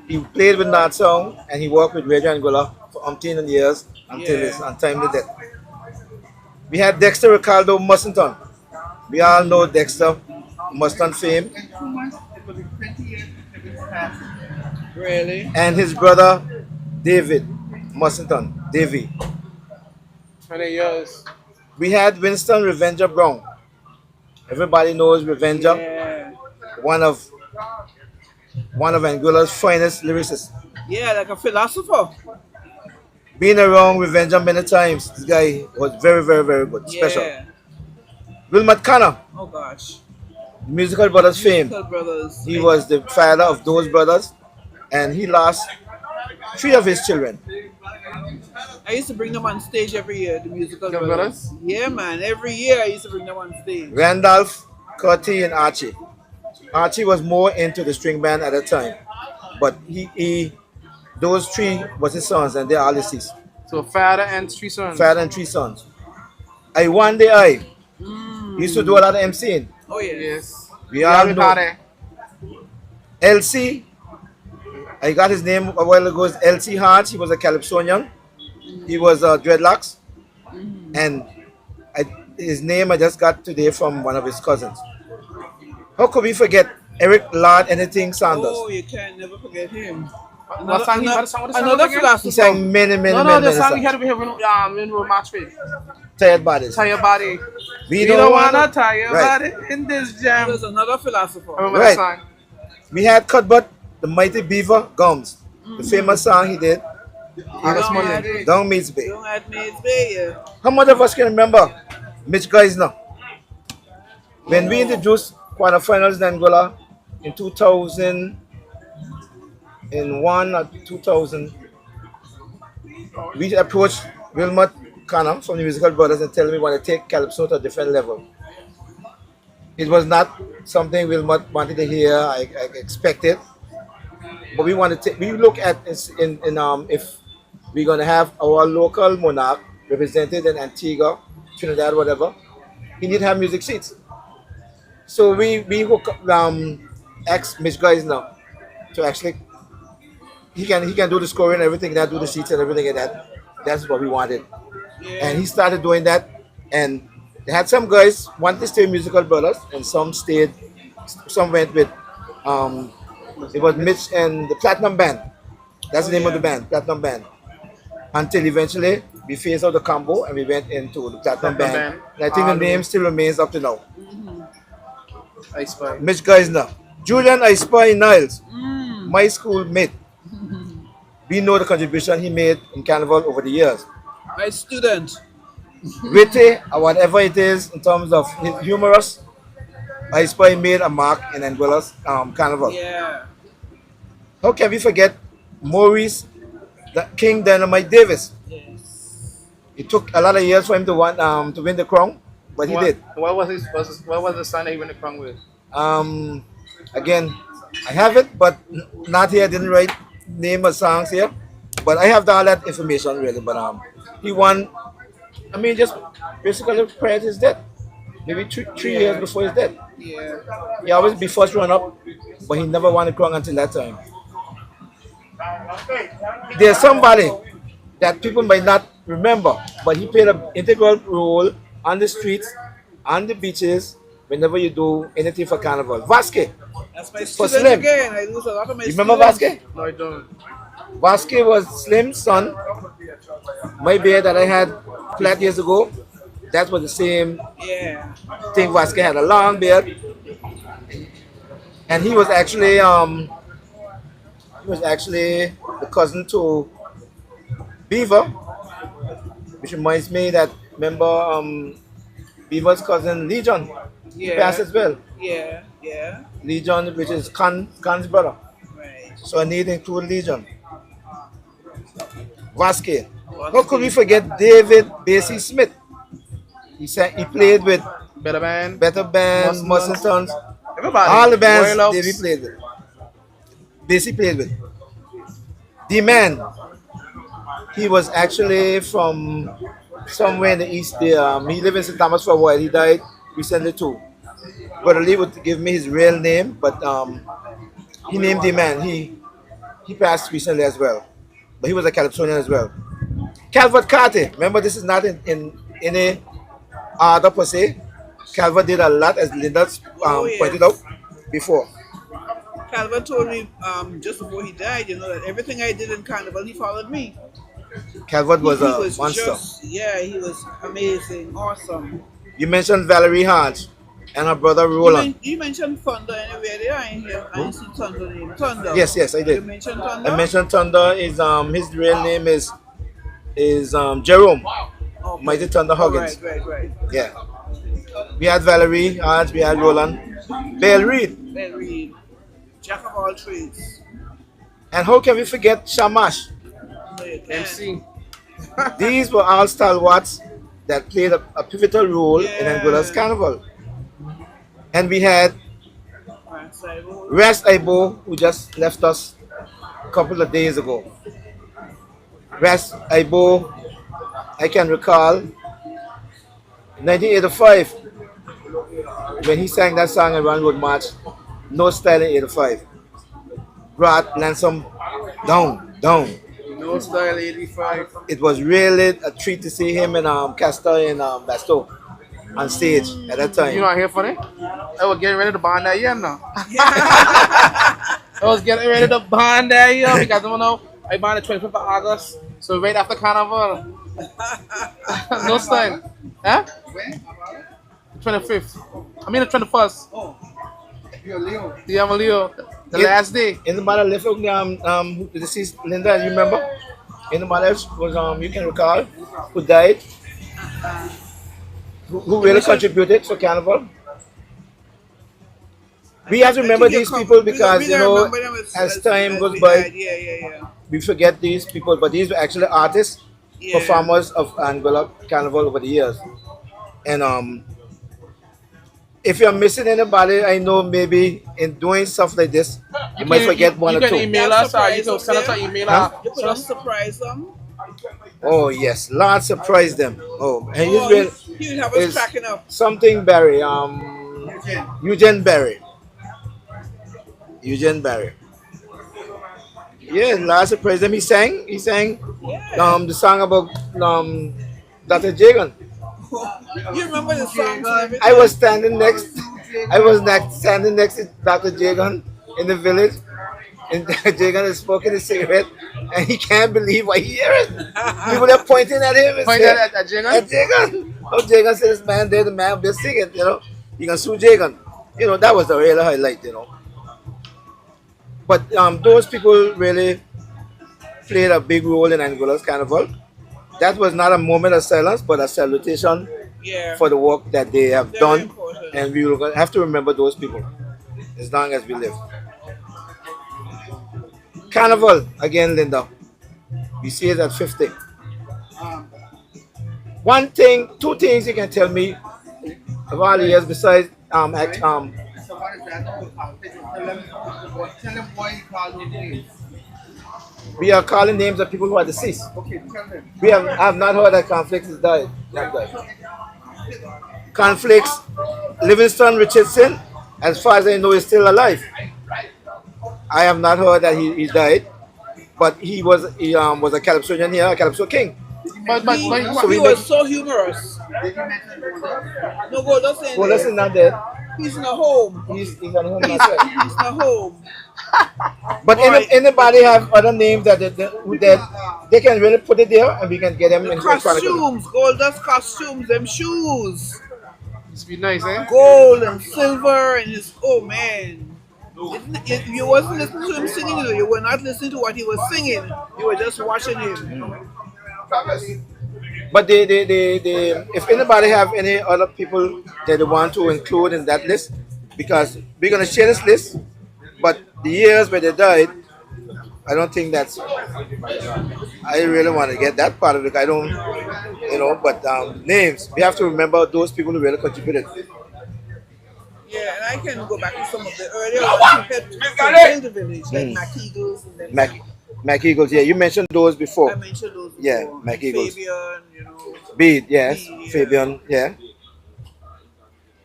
He played with Nat Song and he worked with Radio Angola for umpteen years until Yeah. his untimely death. We had Dexter Ricardo Musselton. We all know Dexter, Musselton fame, 2 months, it was 20 years since it passed. Really? and his brother David Musselton, Davy. 20 years. We had Winston Revenger Brown. Everybody knows Revenger, Yeah. one of Angola's finest lyricists. Yeah, like a philosopher. Been around Revenger many times. This guy was very, very, very good. Special. Yeah. Wilmot Connor, Oh gosh. Musical Brothers fame. Musical Brothers. He was the father of those brothers, and he lost 3 of his children. I used to bring them on stage every year, the musical The brothers. Yeah, man. Every year I used to bring them on stage. Randolph, Curti, and Archie. Archie was more into the string band at the time, but those 3 was his sons, and they're all deceased. So father and 3 sons. Father and 3 sons. I one day he used to do a lot of MCing. Oh yeah. Yes. We all know Everybody. LC. I got his name a while ago. It's LC Hart. He was a Calypsonian. He was dreadlocks, and his name I just got today from one of his cousins. How could we forget Eric Lard Anything Sanders? Oh, you can't never forget him. What song he- what song Another again? He sang philosopher. many, many, No, many, the many song he had songs. to be when we match with. Tired Bodies. Tie your body. We We don't don't wanna- wanna tie your Right. body in this jam. There's another philosopher. I remember Right. that song. We had Cuthbert, the mighty Beaver Gums, the famous song he did, August Don't Monday. add it. Down Meads Bay. Don't add me, it's Bay, yeah. How much of us can remember Mitch Geisner? When we introduced quarterfinals in Angola in 2001 or 2000, we approached Wilmot Connor from the Musical Brothers and tell him we want to take Calypso to a different level. It was not something Wilmot wanted to hear, I expected. But we want to we look at this if we're going to have our local monarch represented in Antigua, Trinidad, whatever, he need to have music seats. So we hook up ex Mitch Geisner to actually he can do the scoring and everything, that do the sheets and everything like that. That's what we wanted. And he started doing that, and they had some guys want to stay Musical Brothers and some went with it was Mitch and the Platinum Band. That's the name of the band, Platinum Band. Until eventually we phased out the combo and we went into the platinum Platinum band. band. And I think the All the name way. still remains up to now. I spy. Mitch Geisner, Julian I Spy Niles, my school mate. We know the contribution he made in Carnival over the years. My student. Witty or whatever it is in terms of humorous, I Spy made a mark in Anguilla's Carnival. Yeah. How can we forget Maurice King Dynamite Davis? Yes. It took a lot of years for him to win the crown, but he What, did. what was what was the song that he went to crown with? Again, I have it, but not here. I didn't write name of songs here, but I have all that information really. But he won. I mean, just basically prior to his death, maybe three years before his death. Yeah. He always be first run up, but he never won a crown until that time. There's somebody that people might not remember, but he played an integral role on the streets, on the beaches, whenever you do anything for Carnival. Vasque. That's my For student Slim. again. I lose a lot of my You remember students. Vasque? No, I don't. Vasque was Slim's son. My beard that I had flat years ago, that was the same Yeah. thing. Vasque had a long beard. And he was actually the cousin to Beaver, which reminds me that remember Beaver's cousin Legion passed Yeah. as well. Yeah. Yeah. Legion, which is Khan's brother. Right. So I need to include Legion. Vasque. How could we forget David Basie Smith? He played with Better band. Better Band, Muscle Muscle Sons. Sons, Everybody. all the bands Royal Oaks. Davey played with. Basie played with. The man, he was actually from somewhere in the east there. He lived in St. Thomas for a while. He died recently too. Brother Lee would give me his real name, but he named the man. He passed recently as well. But he was a Calypsonian as well. Calvert Carter. Remember, this is not in any order per se. Calvert did a lot, as Linda Yeah. pointed out before. Calvin told me just before he died, that everything I did in Carnival, he followed me. Calvert was he a was monster. he was amazing, awesome. You mentioned Valerie Hart and her brother Roland. You mentioned Thunder anywhere there. I ain't hear. I ain't seen Thunder name. Thunder. Yes, I You did. mentioned Thunder. I mentioned Thunder is his real name is Jerome. Okay. Mighty Thunder Oh, Huggins. right. Yeah. We had Valerie Hart, we had Roland. Belle Reed. Well, Reed, jack of all trades. And how can we forget Shamash? No, you can't. MC. These were all stalwarts that played a pivotal role in Yeah. Angola's carnival. And we had Right, so, Rest Aibo, who just left us a couple of days ago. Rest Aibo, I can recall 1985 when he sang that song at Run Road March, No Style in 85. Brought Lansom down. No Style 85. It was really a treat to see him and Castor and Basto on stage at that time. You know, here funny? I was getting ready to bond that year now. I was getting ready to bond that year because I don't know. I bonded 25th of August, so right after Carnival. No Style. Huh? When? 25th. I mean the 21st. Oh, you're Leo. The Amalio. The Yeah. last day. In the matter left the deceased Linda, you remember? In the matter was you can recall who died, who really contributed for Carnival. We have to remember these people because we gotta remember them as time goes we by, died. Yeah. we forget these people, but these were actually artists, Yeah. performers of Angola Carnival over the years. And if you're missing anybody, I know maybe in doing stuff like this, you might forget one you or can two. email us or you can send us an email. You could also surprise them. Oh yes, Lord surprise them. Oh, and Oh, he would have us is- cracking up. something Barry, Eugene Barry. Yeah, Lord surprise them. He sang Yeah. the song about Dr. Jagan. You remember the songs and everything? I was standing next to Dr. Jagan in the village. And Jagan is smoking a cigarette, and he can't believe what he hears. People are pointing at him and Point saying, at Jagan. at Jagan. Oh, Jagan says, man, they're the man, they're singing, you know. You can sue Jagan. You know, that was the real highlight, you know. But those people really played a big role in Angola's carnival. That was not a moment of silence, but a salutation Yeah. for the work that they have Very done. important. And we will have to remember those people as long as we live. Carnival, again, Linda. We see it at 50. Um, One thing, two things you can tell me of all the years besides so what is that? Tell them why you call those names. we are calling names of people who are deceased. Okay, tell them. We have not heard that conflicts is died. Not died. Conflicts, Livingston Richardson, as far as I know, is still alive. I have not heard that he died, but he was a Calypsonian here, a Calypso king. He we was so humorous. Did you mention Golda? No, go, don't say Well, that. listen, not dead. He's in a home. He's on home as well. He's in a home. But Boy. anybody have other names that they can really put it there and we can get them The in the chronicle. costumes, Golda's costumes, them shoes, It's be nice, eh? gold and silver, and his oh man. If you wasn't listening to him singing, you were not listening to what he was singing. You were just watching him. But if anybody have any other people that they want to include in that list, because we're gonna share this list, but the years where they died, I don't think that's. I really want to get that part of it. I don't, But names, we have to remember those people who really contributed. Yeah, and I can go back to some of the earlier ones who helped to build the village, like Mac Eagles and then Mac Eagles, yeah, you mentioned those I before. mentioned those before. Yeah, Mac Eagles. Fabian, Bede, yes, Bede, yeah. Fabian, yeah.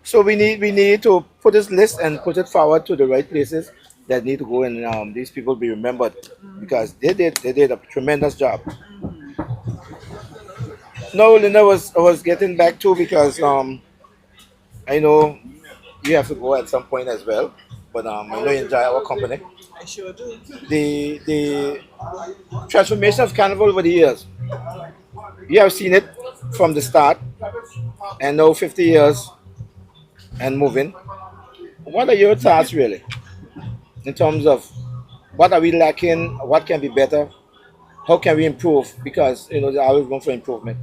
So we need to put this list and put it forward to the right places that need to go and these people be remembered because they did a tremendous job. No, Linda I was getting back to because I know you have to go at some point as well, but I know you enjoy our company. I sure do. The transformation of carnival over the years. You have seen it from the start, and now 50 years and moving. What are your thoughts really in terms of what are we lacking? What can be better? How can we improve? Because there's always room for improvement.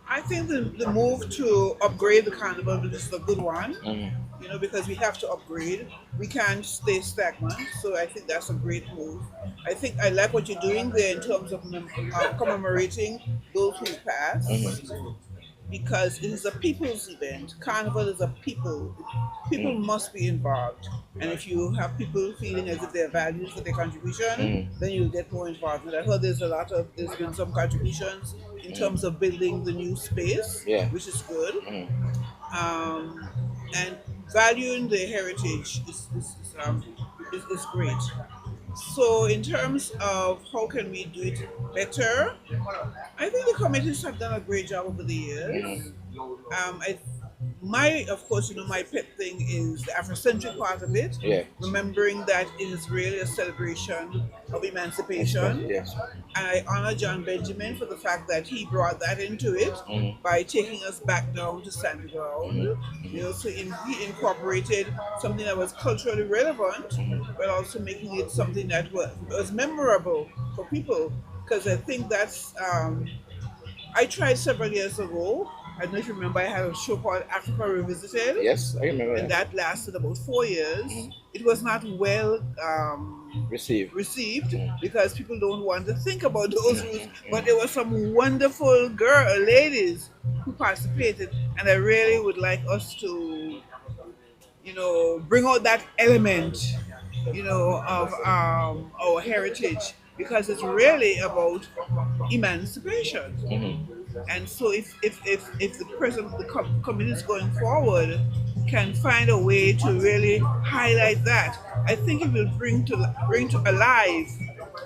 I think the move to upgrade the carnival is a good one. Mhm. Because we have to upgrade. We can't stay stagnant. So I think that's a great move. I think I like what you're doing there in terms of commemorating those who passed. Because it is a people's event. Carnival is a people. People must be involved. And if you have people feeling as if they're valued for their contribution, then you'll get more involvement. I heard there's been some contributions in terms of building the new space, Yeah. which is good. And valuing the heritage is great. So in terms of how can we do it better, I think the committees have done a great job over the years. Of course, my pet thing is the Afrocentric part of it. Yeah. Remembering that it is really a celebration of emancipation. Yes. And I honor John Benjamin for the fact that he brought that into it by taking us back down to standing ground. So he incorporated something that was culturally relevant, but also making it something that was memorable for people. Because I think that's, I tried several years ago. I don't know if you remember, I had a show called Africa Revisited. Yes, I remember And that. that lasted about 4 years. It was not well Receive. received because people don't want to think about those rules. But there were some wonderful ladies who participated, and I really would like us to, bring out that element, of our heritage because it's really about emancipation. And so if the president, the communities going forward can find a way to really highlight that, I think it will bring to alive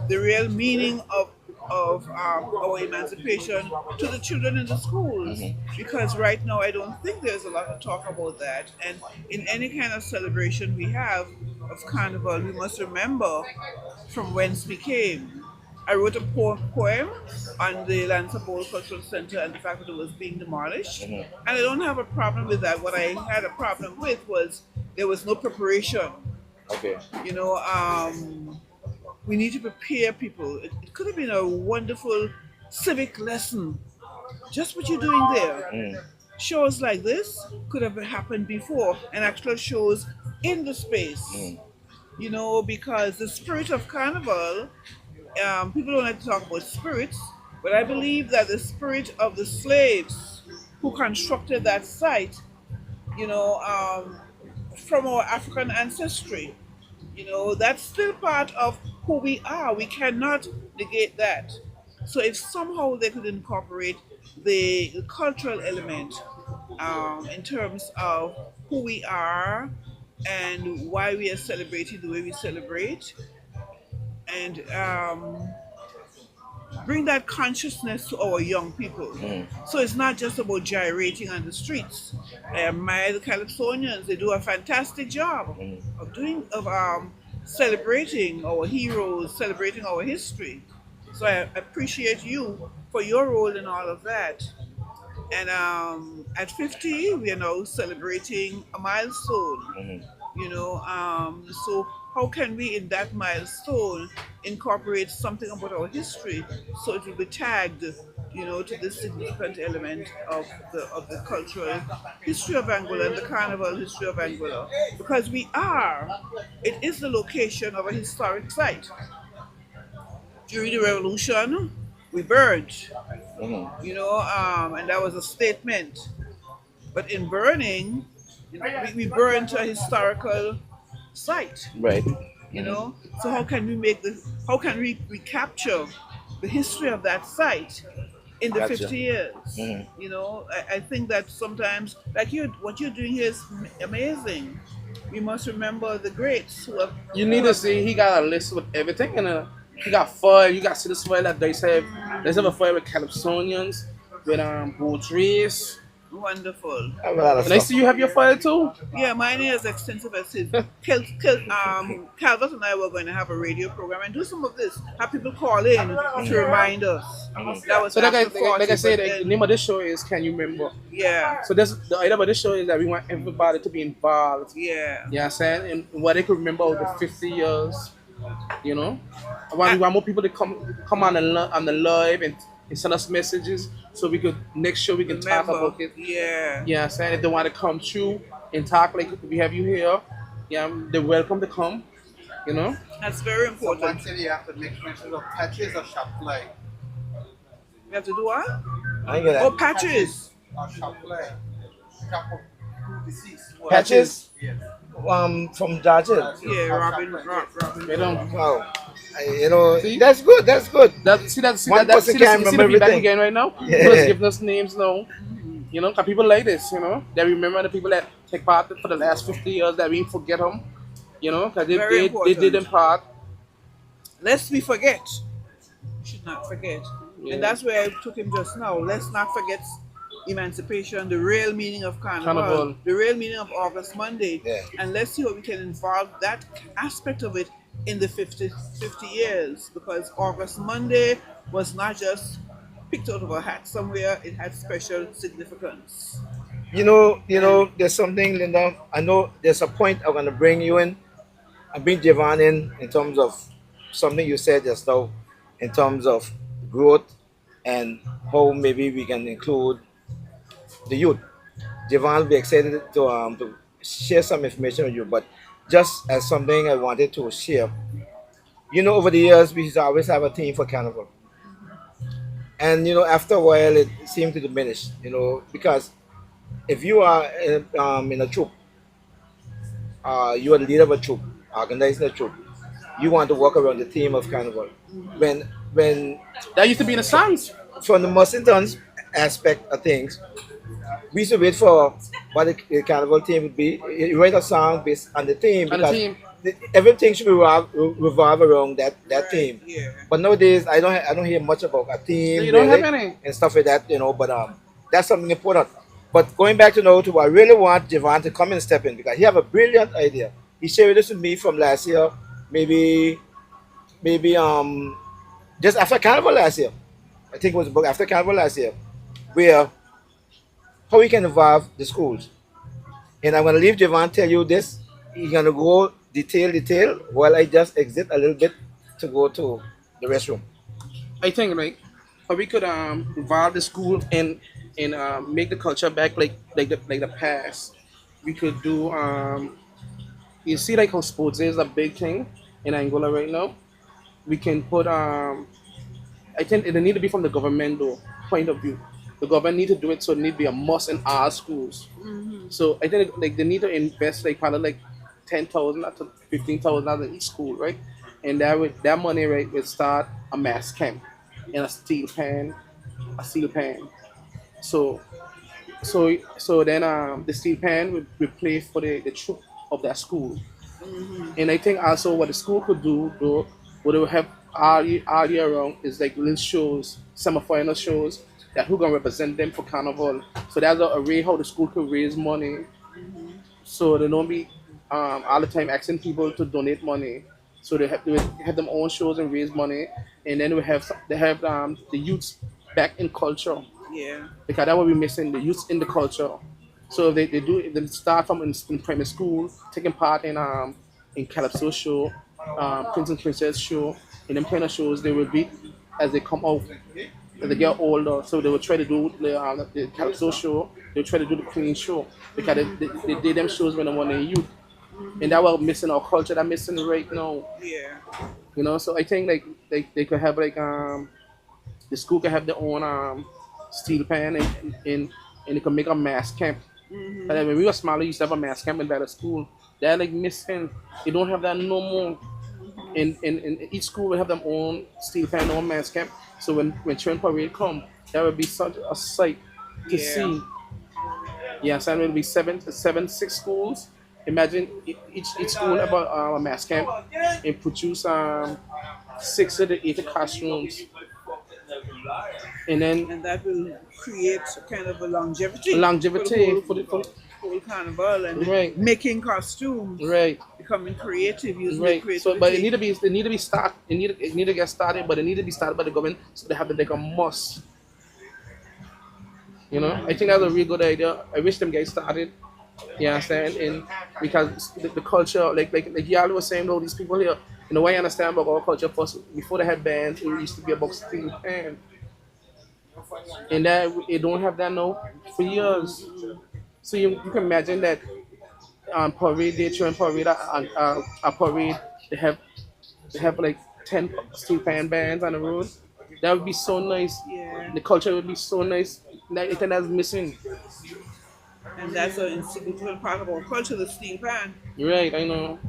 the real meaning of of our emancipation to the children in the schools. Because right now, I don't think there's a lot of talk about that. And in any kind of celebration we have of Carnival, we must remember from whence we came. I wrote a poem on the Lancer Bowl Cultural Center and the fact that it was being demolished. And I don't have a problem with that. What I had a problem with was there was no preparation. Okay. You know, we need to prepare people. It could have been a wonderful civic lesson. Just what you're doing there. Shows like this could have happened before, and actual shows in the space. You know, because the spirit of Carnival, people don't like to talk about spirits, but I believe that the spirit of the slaves who constructed that site, you know, from our African ancestry, you know, that's still part of who we are. We cannot negate that. So if somehow they could incorporate the cultural element in terms of who we are and why we are celebrating the way we celebrate, and bring that consciousness to our young people. So it's not just about gyrating on the streets. I admire the Calypsonians. They do a fantastic job of celebrating our heroes, celebrating our history. So I appreciate you for your role in all of that. And at 50, we are now celebrating a milestone. You know, so how can we, in that milestone, incorporate something about our history so it will be tagged, you know, to this significant element of the cultural history of Angola and the carnival history of Angola? Because it is the location of a historic site. During the revolution, we burned, you know, and that was a statement. But in burning, we burned a historical site, Right. you know. So how can how can we recapture the history of that site in the Gotcha. 50 years? You know, I think that sometimes, like what you're doing here is amazing. We must remember the greats who have. You need to see he got a list with everything and he got foil. You got see this foil that they have. There's a foil with Calypsonians, with Boutries. Wonderful. I have a lot of And I stuff. see you have your foil too. Yeah, mine is as extensive as his. Calvert and I were going to have a radio program and do some of this. Have people call in to remind us. That was So like after 40, I said, but the then- name of this show is Can You Remember? yeah, So this the item of this show is that we want everybody to be involved. yeah. You know what I'm saying? And what they could remember over 50 years. You know? We want more people to come on the live and send us messages so we could next show we can talk Remember, about it. yeah. Yeah, I'm saying if they want to come through and talk like we have you here, yeah, they're welcome to come. You know? That's very Someone important. said you have to make mention of patches or shop fly. We have to do what? I ain't get Oh, that. patches. Or shop fly. Shop of who deceased. Patches Yes. from Dodgers. Yeah, Robin. They don't. Wow. You know, See? that's good. That's good. One person See can't the remember feedback everything. again right now. Yeah. People just giving us names now. You know, 'cause people like this. You know, they remember the people that take part for the last 50 years that we forget them. You know, because Very they important. did them part. Lest we forget. We should not forget. Yeah. And that's where I took him just now. Let's not forget emancipation, the real meaning of Carnival, the real meaning of August Monday. Yeah. And let's see how we can involve that aspect of it in the 50 years. Because August Monday was not just picked out of a hat somewhere, it had special significance. You know, there's something, Linda. I know there's a point I'm gonna bring you in. I bring Javon in terms of something you said just now, in terms of growth and how maybe we can include the youth. Javon will be excited to share some information with you, but just as something I wanted to share. You know, over the years we used to always have a theme for carnival, and you know, after a while it seemed to diminish. You know, because if you are in a troop, you are the leader of a troop, organizing a troop, you want to work around the theme of carnival. When That used to be in the songs. from the Mussingtons aspect of things, we used to wait for what the carnival theme would be. You write a song based on the theme On the because theme. everything should revolve around that Right. theme. Yeah. But nowadays, I don't hear much about a theme You don't have really any. and stuff like that, you know. But that's something important. But going back to now to I really want Javon to come and step in because he have a brilliant idea. He shared this with me from last year, maybe maybe just after Carnival last year. I think it was about after Carnival last year, where how we can involve the schools. And I'm gonna leave Javon tell you this. He's gonna go detail while I just exit a little bit to go to the restroom. I think like how we could involve the school and make the culture back like the past. We could do you see like how sports is a big thing in Angola right now. We can put I think it need to be from the government though point of view. The government need to do it, so it need to be a must in our schools. So I think like they need to invest like probably like 10,000 to 15,000 in each school, right? And that money right will start a mass camp in a steel pan. So so then the steel pan will play for the troop of that school. And I think also what the school could do though, what they will have all year round is like little shows, semi-final shows that who gonna represent them for carnival. So that's a way how the school could raise money. So they don't be all the time asking people to donate money. So they will have them own shows and raise money, and then they have the youths back in culture Yeah. because that what we're missing the youth in the culture. So they do they start from in primary school, taking part in Calypso show, Prince and Princess show, and them kind of shows they will be as they come out as they get older. So they will try to do the Calypso show. They will try to do the Queen show because they did them shows when they were youth, and that was missing our culture. That missing right now. Yeah. You know, so I think like they could have like the school could have their own steel pan and they could make a mass camp. But then when we were smaller, we used to have a mass camp in that school. They're like missing. They don't have that no more. And each school will have their own steel pan, own mass camp. So when Train Parade come, that would be such a sight to Yeah. see. Yeah, so it will be six schools. Imagine each school have a mass camp and produce 6 to 8 classrooms, and then And that will create kind of a longevity. longevity for the whole carnival and Right. making costumes, right, becoming creative, using the right. creativity. So, but it need to be start. It need to get started, but it need to be started by the government. So they have to like a must. You know, I think that's a real good idea. I wish them guys started. You understand? And because the culture, like y'all was saying, though, these people here, you know, what I understand about our culture first, before they had bands, it used to be about steel pan. And that it don't have that now for years. So you can imagine that parade, they train parade, a parade, they have like 10 steel pan bands on the road. That would be so nice. Yeah. The culture would be so nice. That I think that's missing. And that's an insignificant part of our culture, the steel pan. Right, I know.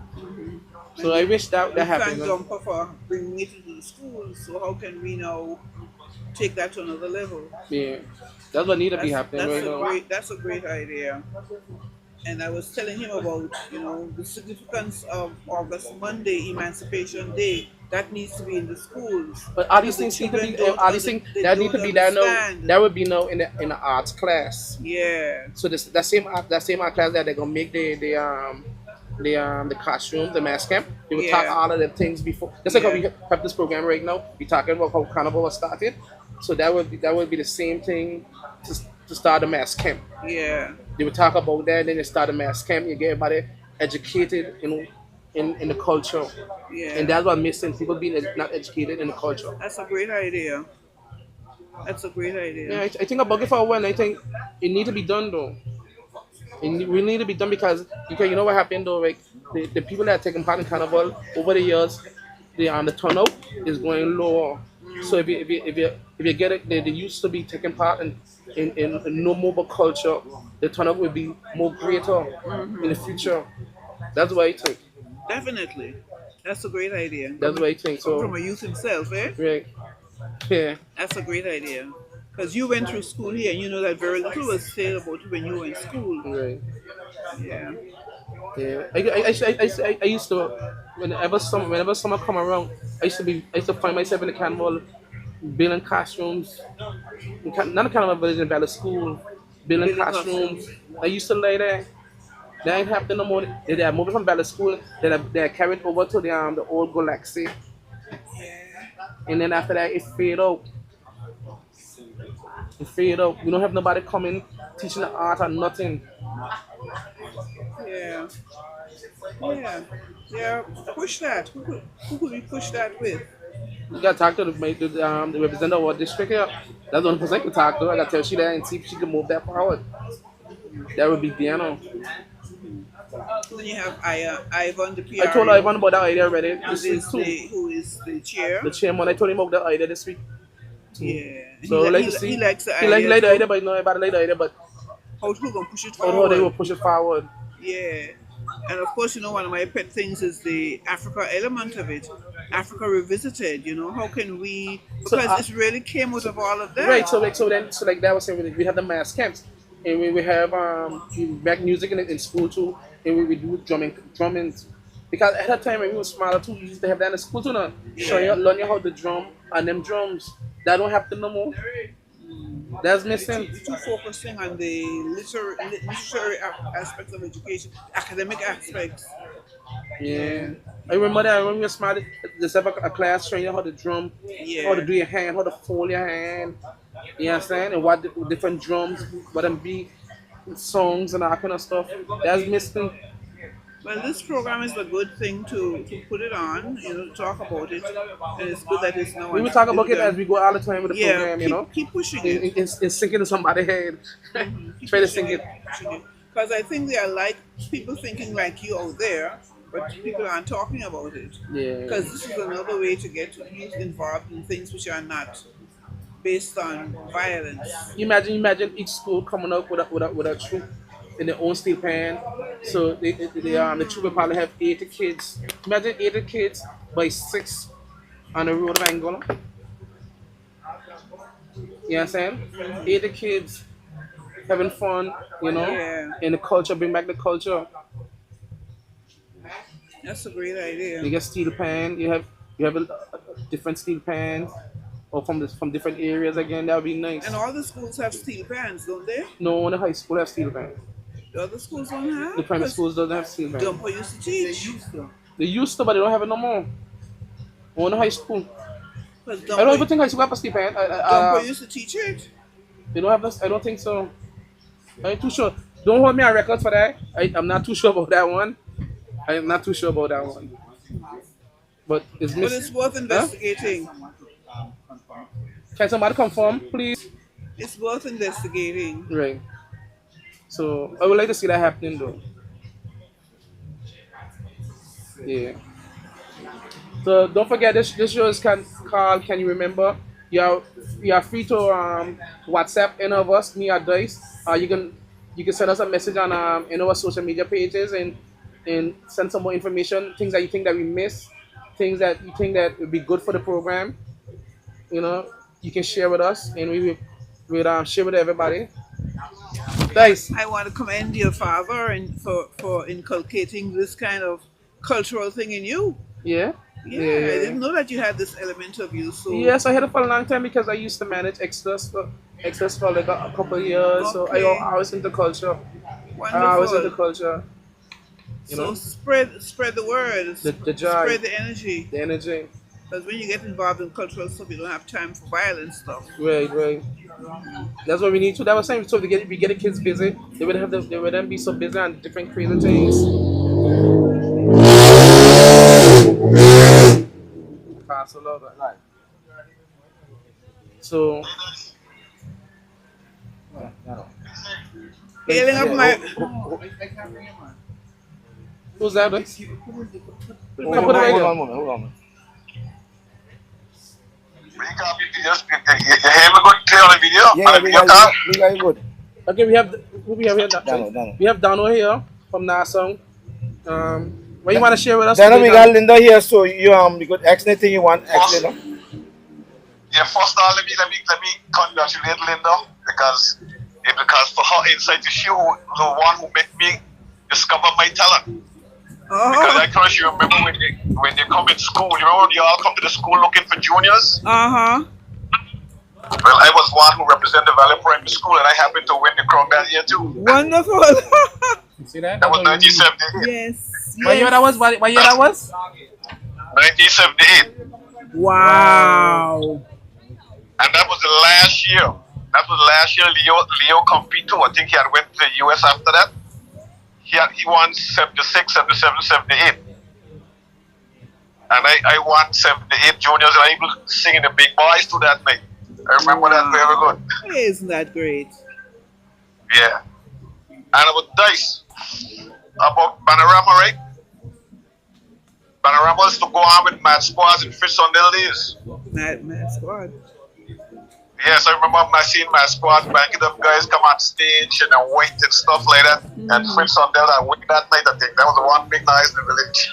So I wish that We thank happened. Jumper for bringing it into the schools. So how can we now take that to another level? Yeah, that's what need to be happening right now. That's a great idea. And I was telling him about, the significance of August Monday, Emancipation Day. That needs to be in the schools. But all these Because things the need to be, children don't all these things they that need to don't be there now. understand. That would be now in the arts class. Yeah. So that same art class that they're gonna make the costumes, the mask camp. They will talk Yeah. all of the things before. Just like how we Yeah. have this program right now. We talking about how carnival was started. So that would be the same thing to start a mass camp. Yeah. They would talk about that, then they start a mass camp. You get everybody educated in the culture, Yeah. and that's what missing. People being not educated in the culture. That's a great idea. That's a great idea. Yeah, I think about it for a while. I think it need to be done though. We need to be done because you know what happened though, like the people that are taking part in carnival over the years, the turnout is going lower. So if you get it, they used to be taking part in no mobile culture, the turnout will be more greater in the future. That's what I think. Definitely. That's a great idea. That's what I think. From So a youth himself, eh? right, yeah, That's a great idea. Because you went through school here and you know that very little was said about you when you were in school. right. Yeah. Yeah, I used to whenever summer come around, I used to find myself in the carnival, building classrooms, not the carnival village in Valley School, building Building classrooms. costumes. I used to lay there. They ain't happening no more. They are moving from Valley School. They're carried over to the old Galaxy, and then after that it fade out. It fade out. We don't have nobody coming teaching the art or nothing. Yeah. Yeah. Yeah. Push that. Who could we push that with? You gotta talk to the representative of our district here. That's the only person I can talk to. I gotta tell she there and see if she can move that forward. That would be Diana. Then you have Ivan, the I told her PRO, Ivan about that idea already this week too. who is the chair. The chairman, I told him about that idea this week. Yeah. So he, like he, to see. he likes the He like idea. the idea, but no, everybody like the idea, but How who gonna push it how they will forward? push it forward. Yeah. And of course, one of my pet things is the Africa element of it. Africa revisited, how can we, So, because it really came out of all of that. Right, so like that was saying we have the mass camps, and we have we back music in school too, and we do drumming, because at that time when we were smaller too, we used to have that in school too now. Show you learn you how to drum and them drums. That don't happen no more. That's missing. Too focusing on the literary aspects of education, academic aspects. Yeah. I remember that when we were small, there's have a class showing you how to drum, Yeah. how to do your hand, how to fold your hand. You understand? And what different drums, what them beat, songs and that kind of stuff. That's missing. Well, this program is a good thing to put it on, to talk about it, and it's good that it's now. We will talk about it as we go all the time with the yeah, program, keep pushing it. It's sinking in somebody's head. Try to sink it. Because I think they are like people thinking like you out there, but people aren't talking about it. Yeah. Because this is another way to get youth involved in things which are not based on violence. Imagine each school coming up with a troop in their own steel pan. So the troop will probably have 80 kids. Imagine 80 kids by 6 on the road of Angola. You know what I'm saying? 80 kids having fun, Yeah. and the culture, bring back the culture. That's a great idea. You get steel pan, you have a different steel pans or from different areas again, that would be nice. And all the schools have steel pans, don't they? No, only high school have steel pans. The other schools don't have. The primary 'Cause schools doesn't have steel pans. Dumper used to teach. They used to, but they don't have it no more. Only high school. Because I don't even think high school have a steel pan. Dumper used to teach it. They don't have this. I don't think so. I ain't too sure. Don't hold me on record for that. I'm not too sure about that one. I am not too sure about that one. But it's But it's worth investigating. Can somebody confirm, please? It's worth investigating. Right. So I would like to see that happening though. Yeah. So don't forget this show is called Can You Remember? You are free to WhatsApp any of us, me or Dice. You can send us a message on any of our social media pages and send some more information, things that you think that we miss, things that you think that would be good for the program. You can share with us and we'll share with everybody. Dice. I want to commend your father and for inculcating this kind of cultural thing in you. Yeah. Yeah, I didn't know that you had this element of you. So Yes, I had it for a long time because I used to manage Exodus for like a couple of years. So Okay. I was into culture. wonderful. I was into culture. So spread the word. The joy, Spread the energy. the energy. Because when you get involved in cultural stuff, you don't have time for violent stuff. Right. That's what we need to. That was saying so we get the kids busy. They wouldn't be so busy on different crazy things. Pass a lot, right? So Hailing up my. who's that? Right? Hold on a moment. Recap, you hear me good clear on the video? Yeah, we got it good. Okay, we have who we have here. Dano. We have Dano here from Nassau. What you want to share with us? Dano, today, we got Linda here, so you could ask anything you want. Ask Linda. Yeah, first of all, let me congratulate Linda because for her insight, she the one who made me discover my talent. Because Oh. I can't you remember when they come in school, you remember when you all come to the school looking for juniors? Uh-huh. Well, I was one who represented Valley Primary School and I happened to win the crown that year too. Wonderful. You see that? That was That's what we need. 1978. Yes. What year that was? What year that was? 1978. Wow. And that was the last year. That was the last year Leo competed too. I think he had went to the US after that. He won 76, 77, 78. And I won 78 juniors and I even singing the big boys to that night. I remember that very good. Isn't that great? Yeah. And about dice. About Panorama, right? Panorama is to go on with Mad Squads and Fritz on their days. Mad Squad. Yes, I remember I seen my squad banking up guys come on stage and wait and stuff like that. And Fritz on there that win that night, I think. That was the one big night in the village.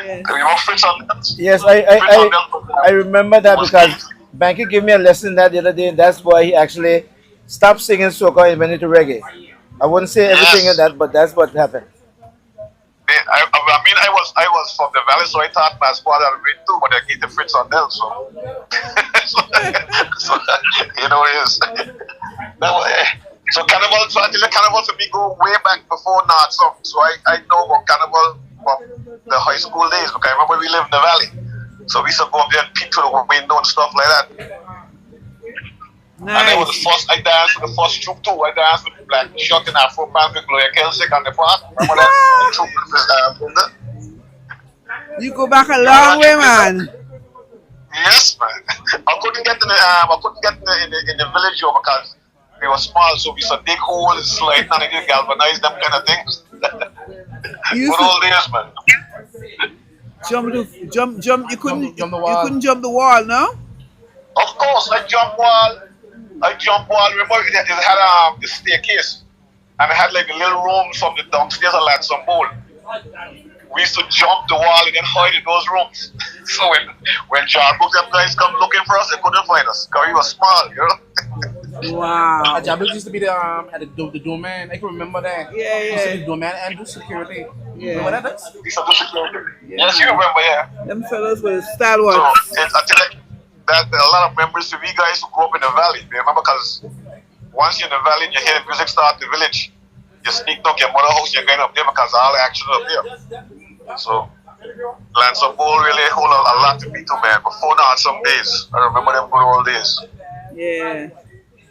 Yes. You know Fritz on there? Yes, Fritz on there. I remember that because Banky gave me a lesson that the other day, and that's why he actually stopped singing soca and went into reggae. I wouldn't say everything in that, but that's what happened. I mean, I was from the valley, so I thought my squad had win too, but I gave the Fritz on them, so. so you know it is. That was, so carnival, so actually carnival for me go way back before North South. So I know about carnival from the high school days, because I remember we lived in the valley. So we used to go up there and peek through the window and stuff like that. And I was the Nice. first, I danced with the first troop too. I danced with Black Shot and Afro Pants with Gloria Kelsick on the park. Remember that? The troop was, You go back a long way, man. yes, man. I couldn't get in the village here because we were small, so we used to dig holes and slide and they galvanize them kind of things. You Good used old to days, man. jump. You couldn't. Jump the You wall. couldn't jump the wall, no? Of course, I jump wall. Remember, it had the staircase, and it had like a little room from the downstairs and like some bowl. We used to jump the wall and then hide in those rooms. So when John Book them guys come looking for us, they couldn't find us because we were small, you know. Wow. Jabba used to be the at the domain. I can remember that. Yeah, He used to yeah. be domain and do security. Yeah. Remember that? That's- We used to do security. Yes, you remember, yeah. Them fellas were So stalwarts. I tell you that there are a lot of memories for we guys who grew up in the valley. You remember, because once you're in the valley and you hear the music start in the village, you sneak up your mother house, you're going up there because all the action up there. So Lansom Bowl really hold a lot to me too, man. Before now, some days, I remember them good old days. Yeah.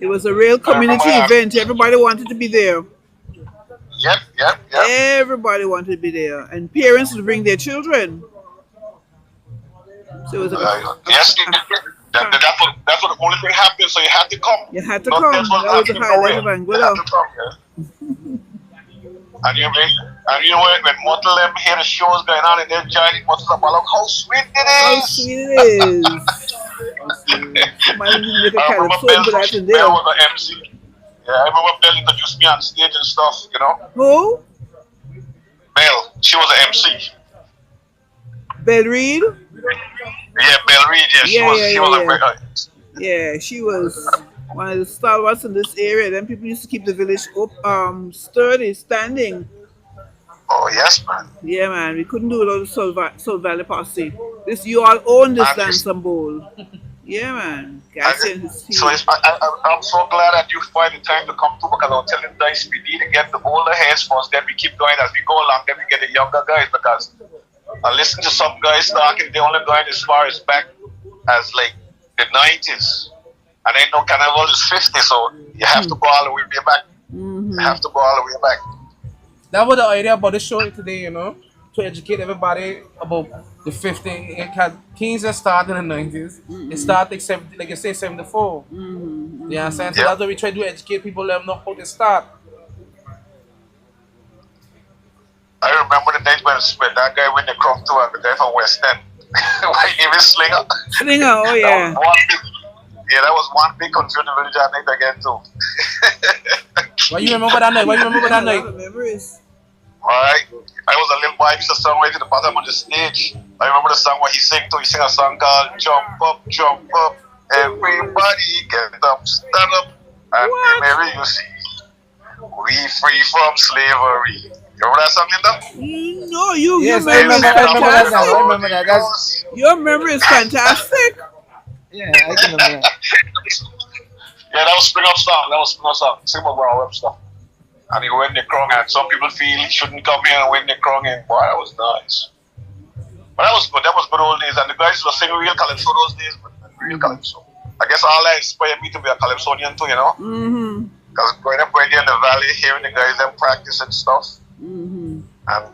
It was a real community remember that. event. Everybody wanted to be there. Yep. Everybody wanted to be there. And parents would bring their children. So it was Yes, that's what the only thing happened. So you had to come. you had to Nothing come. else That was the happening highlight of nowhere. You Anguilla. had to come, yeah. And you know when Mortal them hear the shows going on and they're joining Mortal them, look how sweet How it is. sweet it is. Somebody didn't make a I remember calypso Bell, and put that in Bell there. was an MC. Yeah, I remember Bell introduced me on stage and stuff, you know. Who? Bell, she was an MC. Belle Reed? Yeah, Bell Reed, yeah, she was a Yeah, she was one of the stalwarts in this area. Then people used to keep the village up, sturdy, standing. oh yes, man. Yeah, man, we couldn't do it without the Soul Valley Posse. This you all own this And dance and bowl. Yeah, man. Gassi and his So team. I'm so glad that you find the time to come through because I'm telling Dice we need to get the older heads first, then we keep going as we go along, then we get the younger guys because I listen to some guys talking, they only going as far as back as like the 90s. And they know Carnival is 50, so you have to go all the way back. Mm-hmm. You have to go all the way back. That was the idea about the show today, you know, to educate everybody about the 50. It had things that started in the 90s. It started like you say 74. Mm-hmm. You understand? So Yeah. that's what we try to educate people, let them know how to start. I remember the days when that guy went the crop tour, the guy from West End. Like even Slinger. Slinger, oh yeah. That was one big confusion village I night again too. Why you remember that night? Why you remember that night? Memories. Alright. I was a little boy, he used to sing right to the bottom of the stage. I remember the song where he sang to. He sang a song called Jump Up, Everybody get up, stand up, and What? Mary, you see. We We free from slavery. You remember that song, Linda? No, your Yes, I memory is remember. I remember that now. I fantastic. remember that. That's Your memory is fantastic. yeah. I can remember that. Yeah, that was Spring Up song. That was Spring Up song. Sing about Brown Webster. And he win the crown, and some people feel he shouldn't come here and win the crown. And boy, that was nice. But that was good. That was good old days. And the guys were singing real calypso those days, but real calypso. I guess all that inspired me to be a calypsonian too, you know? Mm-hmm. Because growing up right there in the valley, hearing the guys them practice and stuff, Mm-hmm. and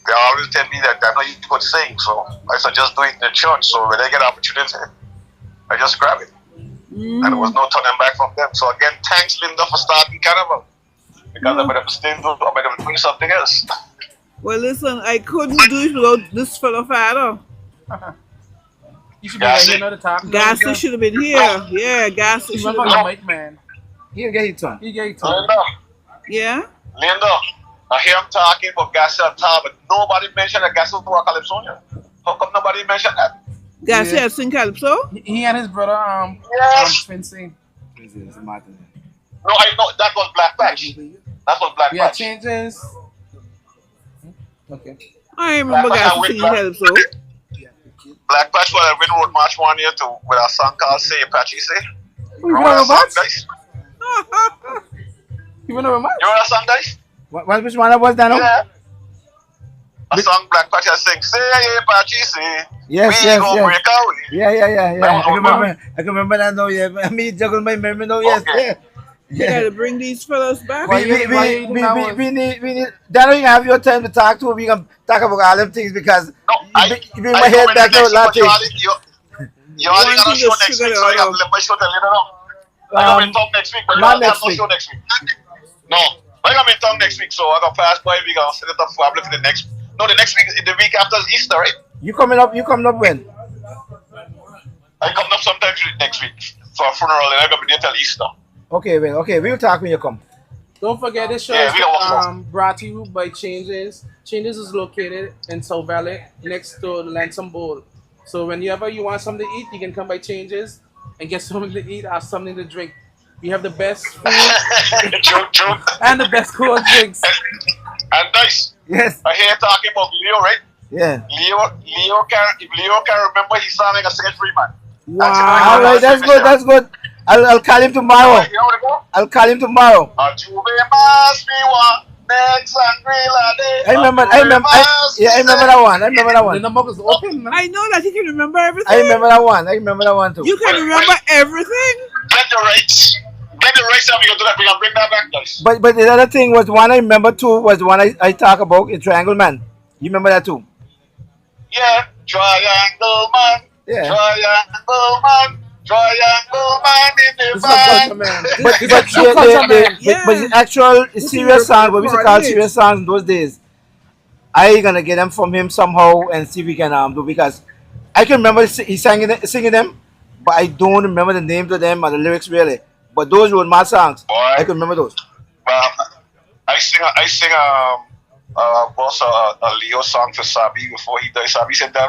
they always tell me that I know you could sing, so I suggest do it in the church. So when I get opportunity, I just grab it. And there was no turning back from them. So again, thanks Linda for starting Carnival. Because I might have stayed, I might have doing something else. Well, listen, I couldn't do it without this fellow father. You should be right here, not the top. Gassy should have been here. Yeah, Gassy You should run have from been. the mic, man. He'll get it done. He gave it to Linda, Yeah? Linda, I hear him talking about Gassi and Tar, but nobody mentioned that Gassi was a Calypsonian. How come nobody mentioned that? Gassy Yeah. had sing calypso? He and his brother, Yes. Quincy. It's Martin. No, I know that was Black Patch. That was Black Yeah, Patch. changes. Okay. I remember Black Gassy Patch singing and calypso. Black Patch was a Win Road March one year too, with a song called Say Apache Say. You Remember know that song, what? guys? You know what? You remember that song, guys? Which one that was that? Yeah. A song Black Patch has sing, Say Apache Say. Yes, We yes, gon' yes. break away. Yeah. That I was can remember that now. Yeah, I mean, juggle my memory now. Yes, Okay. You gotta bring these fellas back. Why you we need. Daniel, you have your time to talk to. We can talk about all them things because No, you bring my head back to a lot of things. You already got a One thing show is next sugar week, so you have oil. to let my show tell you now. I got me talk next week, but you not don't have next no week. show next week. No, I got me talk next week, so I got pass by. We gonna set it up for for the next. No, the next week, the week after is Easter, right? You coming up when? I come up sometime next week for a funeral, and I got to be there till Easter. Okay, well, okay, we'll talk when you come. Don't forget this show Yeah, is we don't brought to you by Changes. Changes is located in South Valley next to the Lansom Bowl. So whenever you want something to eat, you can come by Changes and get something to eat or something to drink. We have the best food True. and the best cold drinks. And nice. Yes, I hear you talking about Leo, right? yeah. Leo can remember he sounded like a second free man. Wow. All right, that's good. I'll call him tomorrow. You know what I go? I'll call him tomorrow. Jube must be one next Angrila Day. I remember that one. I remember that The one. number is open. Man. I know that you can remember everything. I remember that one too. You can remember everything? Get the rights. Get the rights and we can do that. We can bring that back, guys. But the other thing was one I remember too was the one I talk about in Triangle Man. You remember that too? Yeah. Triangle man. Yeah. Triangle man. Triangle man in the This is a culture, van. man. But This is a true culture, man. but the actual This serious is songs, what we used to call recorded. serious songs in those days, I gonna get them from him somehow and see if we can do because I can remember he singing them, but I don't remember the names of them or the lyrics really. But those were my songs. Boy. I can remember those. I sing boss a Leo song for Sabi before he died. Sabi said that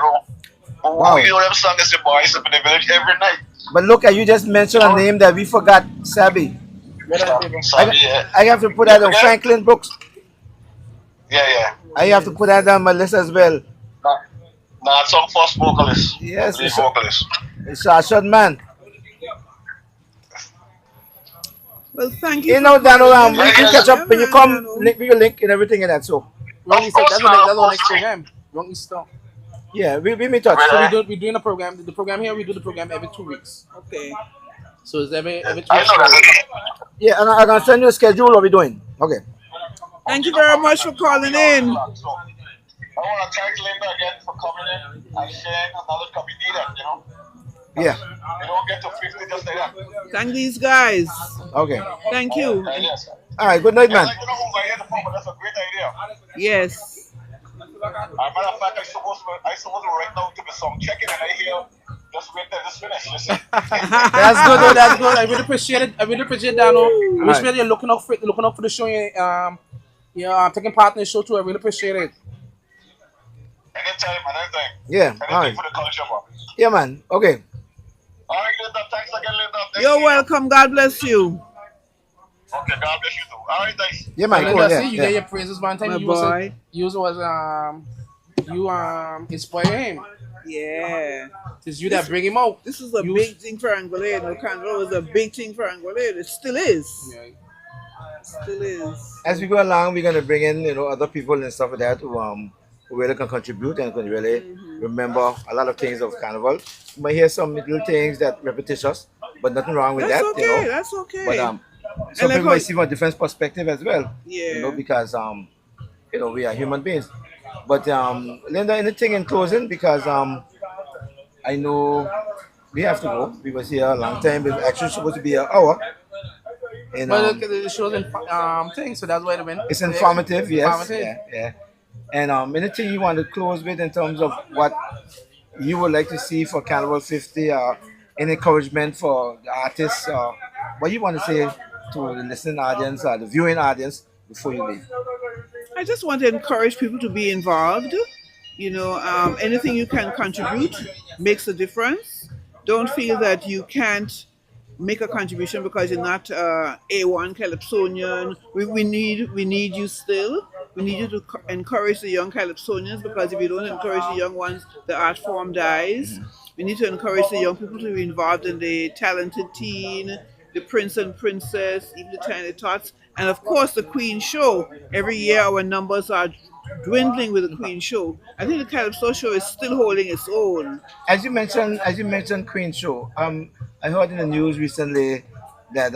Wow. you know them songs is the boys up in the village every night. But look at you just mentioned a name that we forgot, Sabi. Sabi, yeah. I have to put that on Franklin Brooks. Yeah. I have to put that on my list as well. Nah, it's some first vocalist. Yes, Lead it's- vocalist. It's a short man. Well, thank you. You know, for Daniel, calling we in. can catch up when you Yeah, come. Daniel. Link me your link and everything and that. So Wrong Easter. That's the next program. Wrong Easter. yeah, we meet touch. So we're doing a program. The program here, we do the program every 2 weeks. Okay. So it's every 2 I weeks. know that. Yeah, and I'm gonna send you a schedule. What we doing? Okay. Thank you very much for calling in. So, I want to thank Linda again for coming in and sharing knowledge because we need it, you know. Yeah. You don't get to 50 just like that. Thank these guys. Okay. Thank you. Yes. All right. Good night, I man. like to know who I hear the phone, but that's a great idea. Yes. As a matter of fact, I supposed to write down to the song, check it, and I hear just wait till this finish. You see? That's good, though. That's good. I really appreciate it. I really appreciate that. I wish Alright. you're looking out for the show. I'm taking part in the show too. I really appreciate it. Anytime. Yeah. Anything All right. for the culture, man. Yeah, man. Okay. All right, Linda. Thanks again, Linda. Thank You're you. welcome. God bless you. Okay, God bless you too. All right, guys. Yeah, man. Cool. Linda, Yeah, see, you yeah. get your praises one time. My You boy. inspire him. Yeah. It's you that bring him out. This is a You- big thing for Angola. You know, Carnival was a big thing for Angola. It still is. Yeah. Still is. As we go along, we're gonna bring in other people and stuff like that who really can contribute and can really remember a lot of things of Carnival. You might hear some little things that repetitious, but nothing wrong with That's that. okay. That's okay. But some like people how- might see from a different perspective as well. Yeah. Because we are human beings. But Linda, anything in closing? Because I know we have to go. We was here a long time. It's actually supposed to be an hour. And But the show's in thing, so that's why they went. it's informative, yes. Informative. Yeah, yeah. And anything you want to close with in terms of what you would like to see for Carnival 50 or any encouragement for the artists or what you want to say to the listening audience or the viewing audience before you leave? I just want to encourage people to be involved. You know, anything you can contribute makes a difference. Don't feel that you can't make a contribution because you're not A1 Calypsonian. We need you still. We need you to encourage the young Calypsonians, because if you don't encourage the young ones, the art form dies. We need to encourage the young people to be involved in the talented teen, the prince and princess, even the tiny tots, and of course the Queen Show. Every year our numbers are dwindling with the Queen Show. I think the Calypso Show is still holding its own. As you mentioned Queen Show. I heard in the news recently that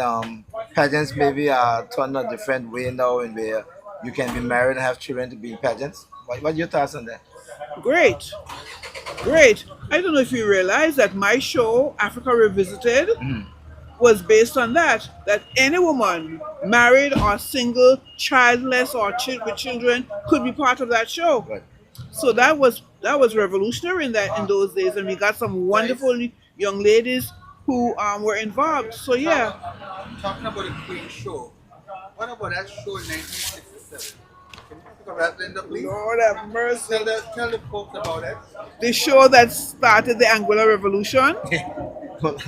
pageants maybe are turned a different way now, and where you can be married and have children to be in pageants. What are your thoughts on that? Great. Great. I don't know if you realize that my show, Africa Revisited, was based on that. That any woman, married or single, childless or with children, could be part of that show. Right. So that was revolutionary in those days, and we got some wonderful young ladies who were involved. So yeah, Talking about the Queen Show, what about that show in 1967? Can you think of that, Linda, please? Lord have mercy. Tell the folks about it. The show that started the Angola Revolution. Good.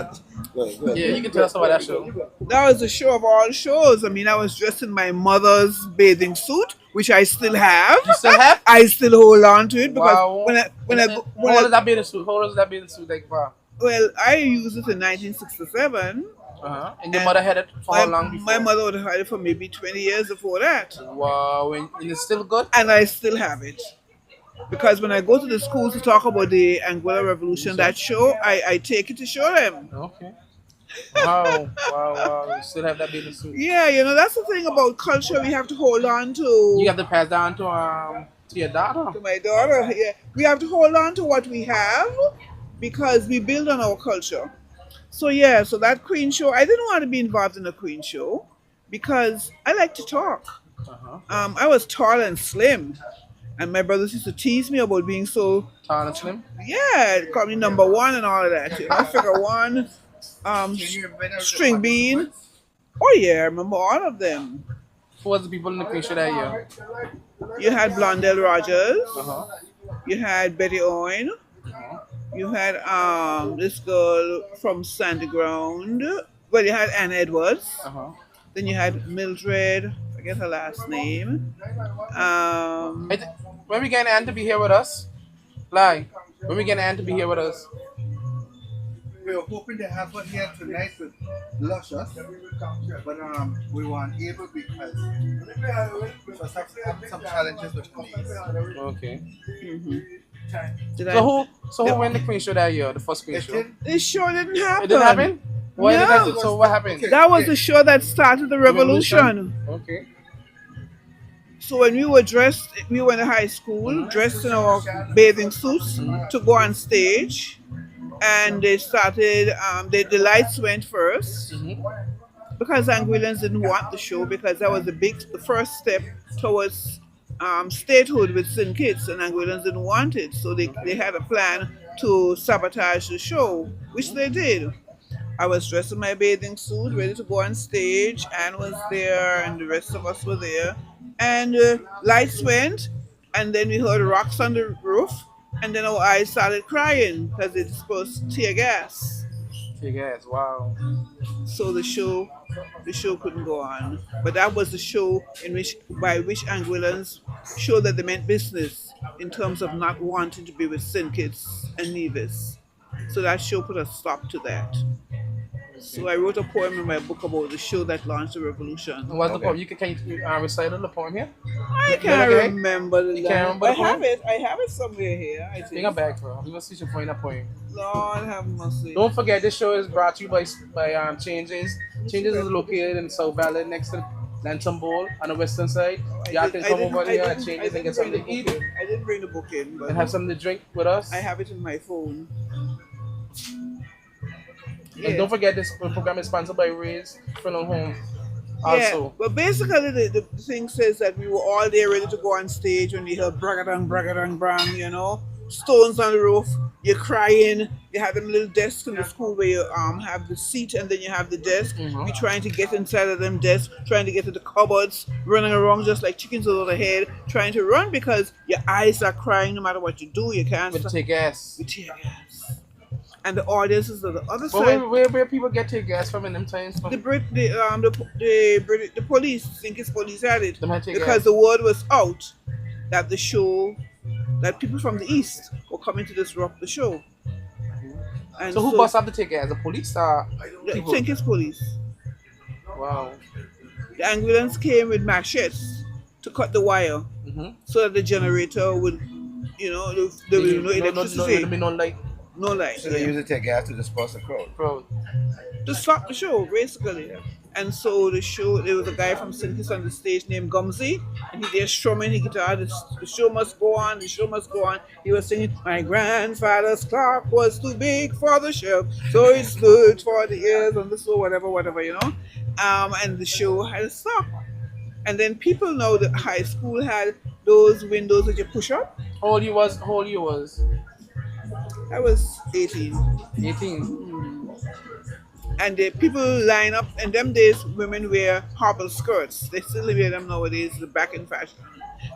Yeah, you can tell us about that show. That was the show of all shows. I mean, I was dressed in my mother's bathing suit, which I still have. You still have? I still hold on to it because Wow. How old is that bathing suit? How old is that bathing suit? Like, wow. well, I used it in 1967. And your mother had it for how long before? My mother would have had it for maybe 20 years before that. Wow, and it's still good? And I still have it. Because when I go to the schools to talk about the Angola Revolution, that show, I take it to show them. Okay. Wow. You still have that bathing suit. Yeah, you know, that's the thing about culture we have to hold on to. You have to pass down to your daughter. To my daughter, yeah. We have to hold on to what we have because we build on our culture. So yeah, so that Queen Show, I didn't want to be involved in a Queen Show because I like to talk. I was tall and slim, and my brothers used to tease me about being so, Tall and slim. yeah, call me number one and all of that. You know, figure one, Can you remember string the bean. participants? Oh yeah, I remember all of them. Who was the people in the Queen Show that year? You had Blondell Rogers. Uh-huh. You had Betty Owen. You had this girl from Sandy Ground. Well, you had Ann Edwards. Uh-huh. Then you had Mildred. Forget her last name. When we get Ann to be here with us? When we get Ann to be here with us? We were hoping to have her here tonight with Luscious, but we weren't able because we was having some challenges with police. Okay. Did So who won the Queen Show that year? The first Queen It Show? didn't- This show didn't happen. It didn't happen? Why did No. that? So what happened? That was the show that started the revolution. Okay. So when we were dressed, we went to high school, dressed in our bathing suits to go on stage. And they started, the lights went first because Anguillans didn't want the show because that was the first step towards statehood with St. Kitts, and Anguillans didn't want it. So they had a plan to sabotage the show, which they did. I was dressed in my bathing suit, ready to go on stage. Anne was there, and the rest of us were there. And lights went, and then we heard rocks on the roof, and then our eyes started crying because it exposed tear gas. Big ass. Wow. So the show the show couldn't go on. But that was the show in which by which Anguillans showed that they meant business in terms of not wanting to be with St. Kitts and Nevis. So that show put a stop to that. So I wrote a poem in my book about the show that launched the revolution. What's the Okay. poem? Can you recite the poem here? I can't okay? remember the You can't remember I the poem? have it. I have it somewhere here. I Bring it think. back, bro. We will see you find a poem. Lord have mercy. Don't forget, this show is brought to you by Changes. Changes is located in South Valley next to Lansom Bowl on the western side. Y'all can come over here and Changes and get something to eat I didn't bring the book in, but and have something to drink with us. I have it in my phone. And don't forget, this program is sponsored by Ray's Funeral Home. Also, Yeah, but basically the thing says that we were all there ready to go on stage when we heard bragadang, bragadang, brang, you know, stones on the roof, you're crying, you have them little desks in the school where you have the seat and then you have the desk. Mhm. You're trying to get inside of them desks, trying to get to the cupboards, running around just like chickens without a head, trying to run because your eyes are crying no matter what you do, you can't with stop. take gas. With tear gas. And the audience is on the other But side. where people get take gas from in them times? The police think it's police had it Them had take because gas. the word was out that the show that people from the east were coming to disrupt the show. And So who bust up the take gas? The police or I people? think it's police. Wow. The Anguillans came with machetes to cut the wire Mm-hmm. so that the generator would, you know, there will be no electricity, No light. no light. So they use it to gas to disperse the crowd. Bro, To stop the show, basically. And so the show, there was a guy from St. Kitts on the stage named Gumsy, and he there strumming his guitar. The show must go on, the show must go on. He was singing, my grandfather's clock was too big for the shelf, so it stood for the ears on the floor, whatever, you know. And the show had to stop. And then people know that high school had those windows that you push up. how old you was? I was 18. 18. And the people line up. In them days, women wear hobble skirts. They still wear them nowadays. They're back in fashion.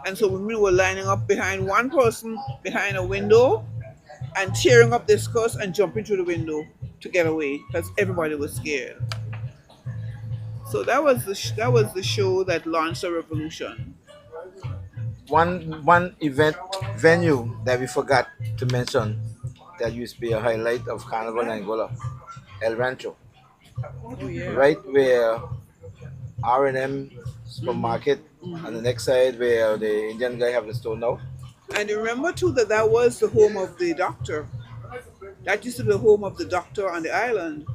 And so women were lining up behind one person behind a window and tearing up their skirts and jumping through the window to get away because everybody was scared. So that was the show that launched the revolution. One event venue that we forgot to mention that used to be a highlight of Carnival in Angola, El Rancho, Oh yeah. right where R&M supermarket on the next side where the Indian guy have the store now. And remember too that was the home of the doctor. That used to be the home of the doctor on the island.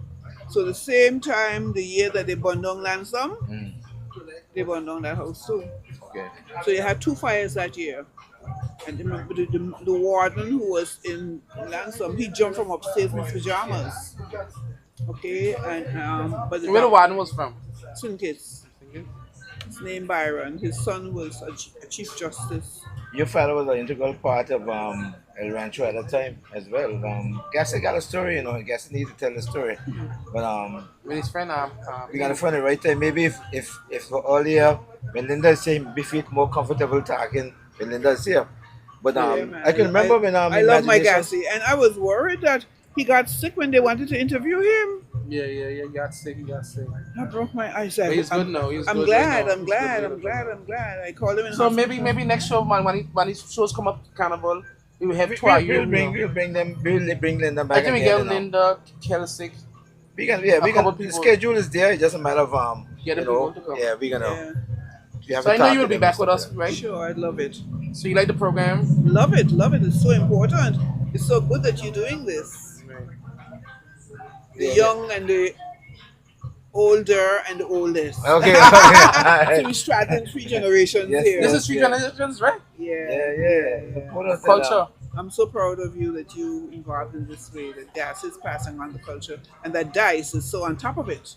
So the same time, the year that they burned down Lansom, Mm. they burned down that house too. Okay. So you had two fires that year. And remember the warden who was in Lansom, he jumped from upstairs in his pajamas. Okay, and but Where the warden was from? St. Kitts. His name Byron. His son was a chief justice. Your father was an integral part of El Rancho at that time as well. Gassi got a story, you know. Gassi needs to tell the story, but With his friend. we gotta find the right time. Maybe if earlier when Linda is saying we feel more comfortable talking when Linda is here. But Yeah, man. I can remember when I love my Imagination- Gassi, and I was worried that he got sick when they wanted to interview him. Yeah. He got sick. I broke my eyes. But he's good now. He's I'm good glad. right now. I'm He's glad. good, I'm good. glad. I called him in. So hospital. maybe next show, man, when his shows come up, Carnival, we will have We'll try bring We'll bring Linda I back think we again. get You know. Linda, Kelsey. We can couple the people. schedule is there. It's just a matter of Get the you know, people to come. yeah, we're gonna. Yeah. We have So to I know talk you will to be them back and with stuff, us, right? Sure, I'd love it. So you like the program? Love it. It's so important. It's so good that you're doing this. The Yeah. young and the older and the oldest. yeah. Okay. So we're straddling three generations Yes, here. This is three Yeah. generations, right? Yeah. Put us in, Culture. I'm so proud of you that you involved in this way. That Gas is passing on the culture, and that Dice is so on top of it.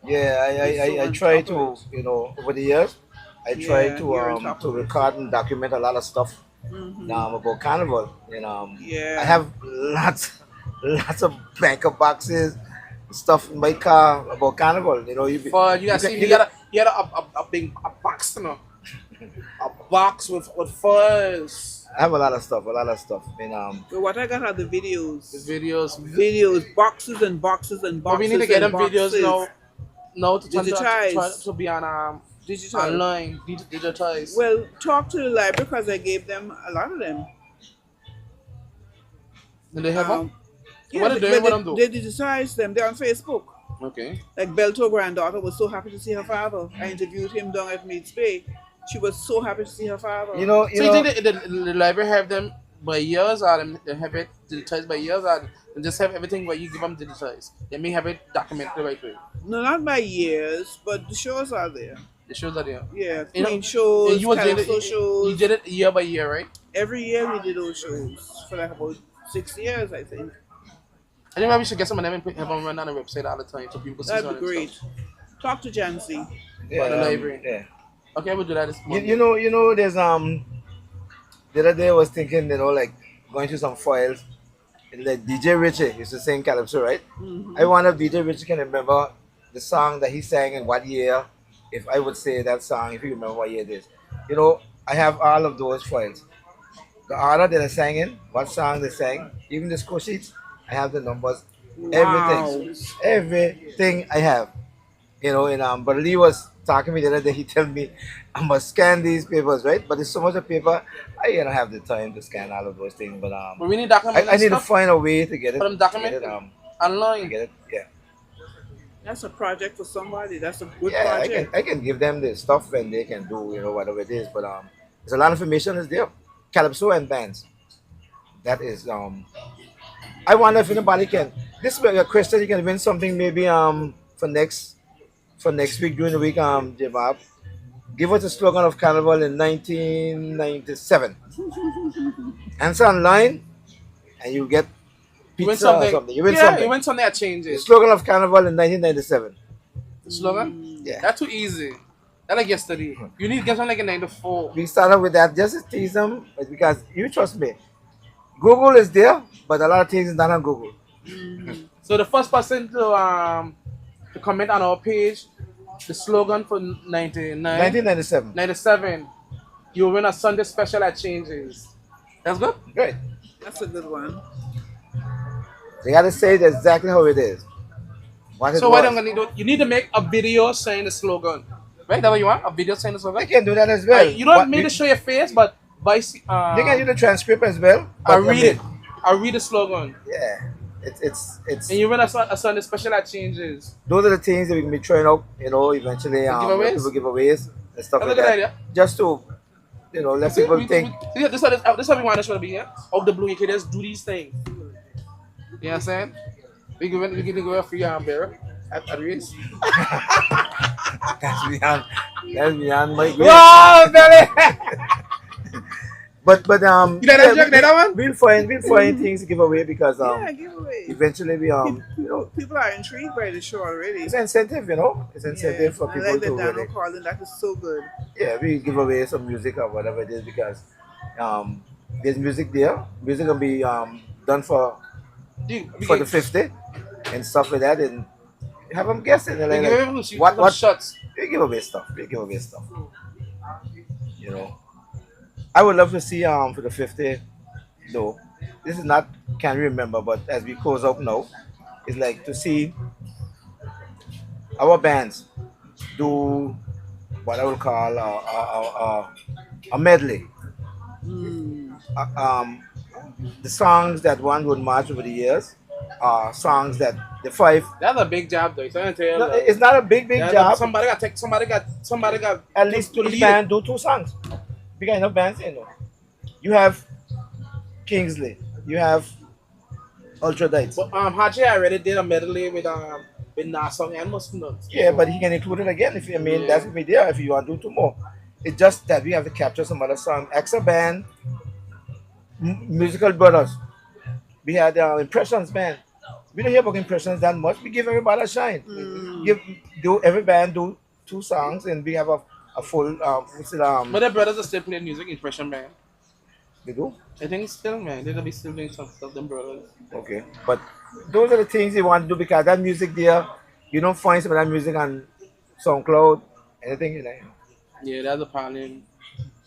Yeah, So I on try top to, of you know, over the years, I try Yeah, you're on to top to of it. record and document a lot of stuff Mhm. about Carnival. And Yeah. I have lots of banker boxes, stuff in my car about Carnival. You know, For you guys can- see, you you got a big box, you know, a box with fuzz, I have a lot of stuff, And So what I got are the videos. the videos. Videos, boxes and boxes and But boxes. we need to get them and videos boxes. now. No, to turn Digitized. to be on Digital. online, digitized. Well, talk to the library because I gave them a lot of them. Do they have one? Yeah, What are they doing? What I'm doing? they digitized them. They're on Facebook. Okay. Like Belto granddaughter was so happy to see her father. I interviewed him down at Meads Bay. She was so happy to see her father. You So you know, think the library have them by years, or they have it digitized by years, or they just have everything where you give them digitized? They may have it documented the right way. No, not by years, but the shows are there. The shows are there. Yeah, You know, Queen shows, you were doing Calypso it, shows. you did it year by year, right? Every year we did those shows for like about 6 years, I think. I think maybe we should get some of them and have them run on the website all the time so people can see That'd some be of them great. stuff. Talk to Jancy. yeah, the library. yeah. Okay, we'll do that this morning. You know, there's the other day I was thinking, like going through some files. Like DJ Richie used to sing Calypso, right? I wonder if DJ Richie can remember the song that he sang in what year. If I would say that song, if you remember what year it is. I have all of those files. The order that I sang in, what song they sang, even the score sheets, I have the numbers, everything I have. And but Lee was talking to me the other day. He told me I must scan these papers, right? But there's so much of paper, I don't have the time to scan all of those things. But But we need document I need to stuff find a way to get it. for them to get documented it, to online. get it. Yeah, That's a project for somebody. That's a good yeah. project. I can give them the stuff and they can do whatever it is. But there's a lot of information is there. Calypso and bands. That is I wonder if anybody can. This is a question you can win something maybe for next week during the week Jabab. Give us a slogan of Carnival in 1997. Answer online and you get You win pizza or something. something. You win Yeah, something. you win something that The changes. slogan of Carnival in 1997. The slogan? Yeah. That's too easy. That like yesterday. You need to get something like a 9 to 4. We started with that just to tease them because you trust me. Google is there, but a lot of things is not on Google. So the first person to comment on our page, the slogan for 1997. 97, you win a Sunday special that changes. That's good? Great. That's a good one. They gotta say it exactly how it is. What it So what was. I'm gonna do, you need to make a video saying the slogan. Right? That's what you want? A video saying the They slogan? can do that as well. You don't But need to show your face, but by they can do the transcript as well. I but, read mean, it. I read the slogan. Yeah. It's And you win a Sunday special that changes. those are the things that we can be trying out, eventually giveaways? people giveaways and stuff That's a like good that. idea. Just to let people think. See, this is how we want this show to be, yeah? Out of the blue, you can just do these things. You know what I'm saying? We can give a free beer at race. That's beyond my grade. Wow, Billy! But You know that joke, that one? we'll find things to give away because Yeah, giveaway. eventually we People are intrigued by the show already. it's an incentive, it's incentive for I people like the to Dano really, calling. That is so good. we give away some music or whatever it is because there's music there. Music will be done for the 50 and stuff like that, and have them guessing. And what shots? we give away stuff. I would love to see for the 50 though. This is not can't remember, but as we close up now, it's like to see our bands do what I would call a medley. The songs that one would march over the years are songs that the five. That's a big job, though. So I'm tell you, No, it's not a big job. Somebody got At least to each lead band do 2 songs. Big enough bands, You have Kingsley. You have Ultra Dites. But Haji already did a medley with Nasong and Muslim. Yeah, but he can include it again if that's me there if you want to do 2 more. It's just that we have to capture some other song. Extra band, musical brothers. We had Impressions band. We don't hear about Impressions that much. We give everybody a shine. Every band do 2 songs and we have a full But their brothers are still playing music, Impression Band. they do. I think still, man. They'll be still doing some stuff, them brothers. Okay, but those are the things you want to do because that music there, you don't find some of that music on SoundCloud, anything. Yeah, that's a problem.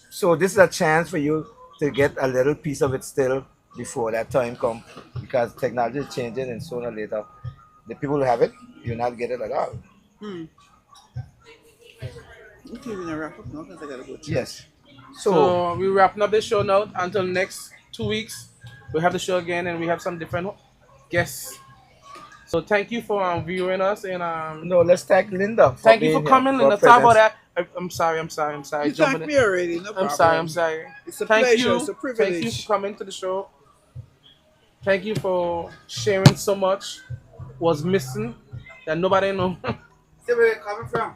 So this is a chance for you to get a little piece of it still before that time come because technology is changing and sooner or later the people who have it, you not get it at all. Hmm. Okay, we're gonna wrap up now because I gotta go. Yes. So So we're wrapping up the show now until next 2 weeks. We have the show again and we have some different guests. So thank you for viewing us and no, let's thank Linda for thank you for being here, coming, for Linda. Sorry about presence. that. I'm sorry. I'm sorry. You Jumping thanked in. me already. No problem. I'm sorry. It's a Thank pleasure. you. It's a Thank you privilege. for coming to the show. Thank you for sharing so much. Was missing that nobody know. See where you're coming from.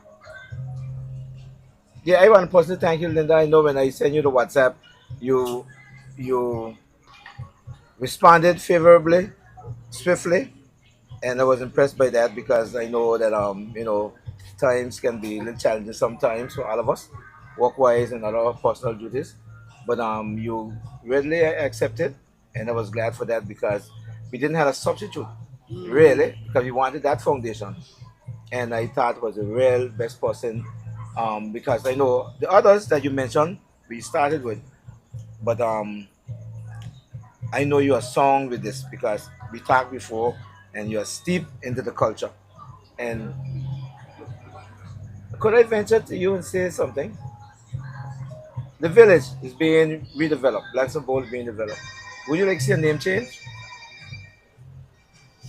Yeah, I want to personally thank you, Linda. I know when I sent you the WhatsApp, you responded favorably, swiftly, and I was impressed by that because I know that times can be a little challenging sometimes for all of us, work wise and other personal duties. But you readily accepted, and I was glad for that because we didn't have a substitute really because we wanted that foundation, and I thought was a real best person because I know the others that you mentioned we started with, but I know you are strong with this because we talked before and you are steep into the culture. And could I venture to you and say something? The village is being redeveloped. Blackstone Bowl is being developed. Would you like to see a name change?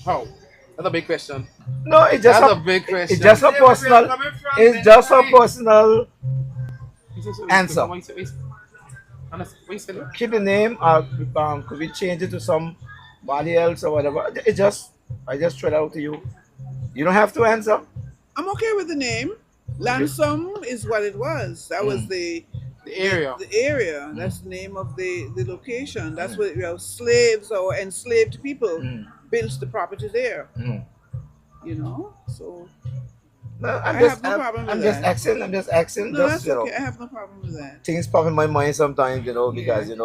Oh, that's a big question. No, That's a big question. it's just a See where we are personal. coming from, It's just a Benjamin. personal answer. What you said? Keep the name. Could we change it to somebody else or whatever? I just threw it out to you. You don't have to answer. I'm okay with the name. Lansom is what it was. That was The area. the area. That's the name of the location. That's what slaves or enslaved people built the property there. Mm. So No, I have no problem with I'm just that. asking. I'm just asking. no, Just that's okay. I have no problem with that. things pop in my mind sometimes. Because in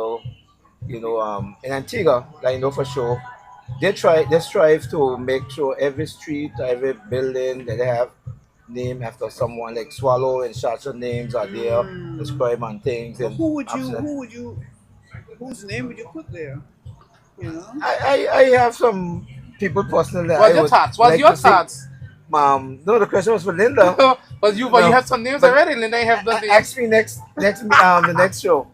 Antigua, I know for sure, they strive to make sure every street, every building that they have name after someone like Swallow and Shasha names are there, describe on things But and whose name would you put there? I have some people personally that What's I your would thoughts? What's like your to see. thoughts? No, the question was for Linda. But you No, have some names but already, and they have nothing. ask me the next show.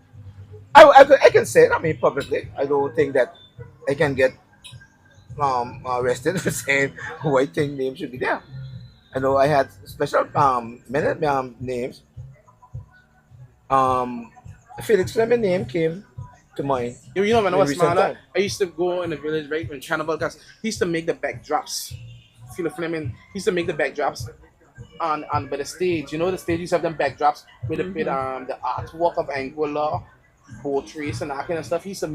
I can say it. I mean, publicly. I don't think that I can get arrested for saying who I think name should be there. I know I had special many names. Um, Felix Fleming name came to mind When I in was recent smaller, time. I used to go in the village right when Carnival, because he used to make the backdrops. Philip Fleming, he used to make the backdrops on by the stage. The stage used to have them backdrops with the artwork of Anguilla, boat race, and that kind of stuff. He used to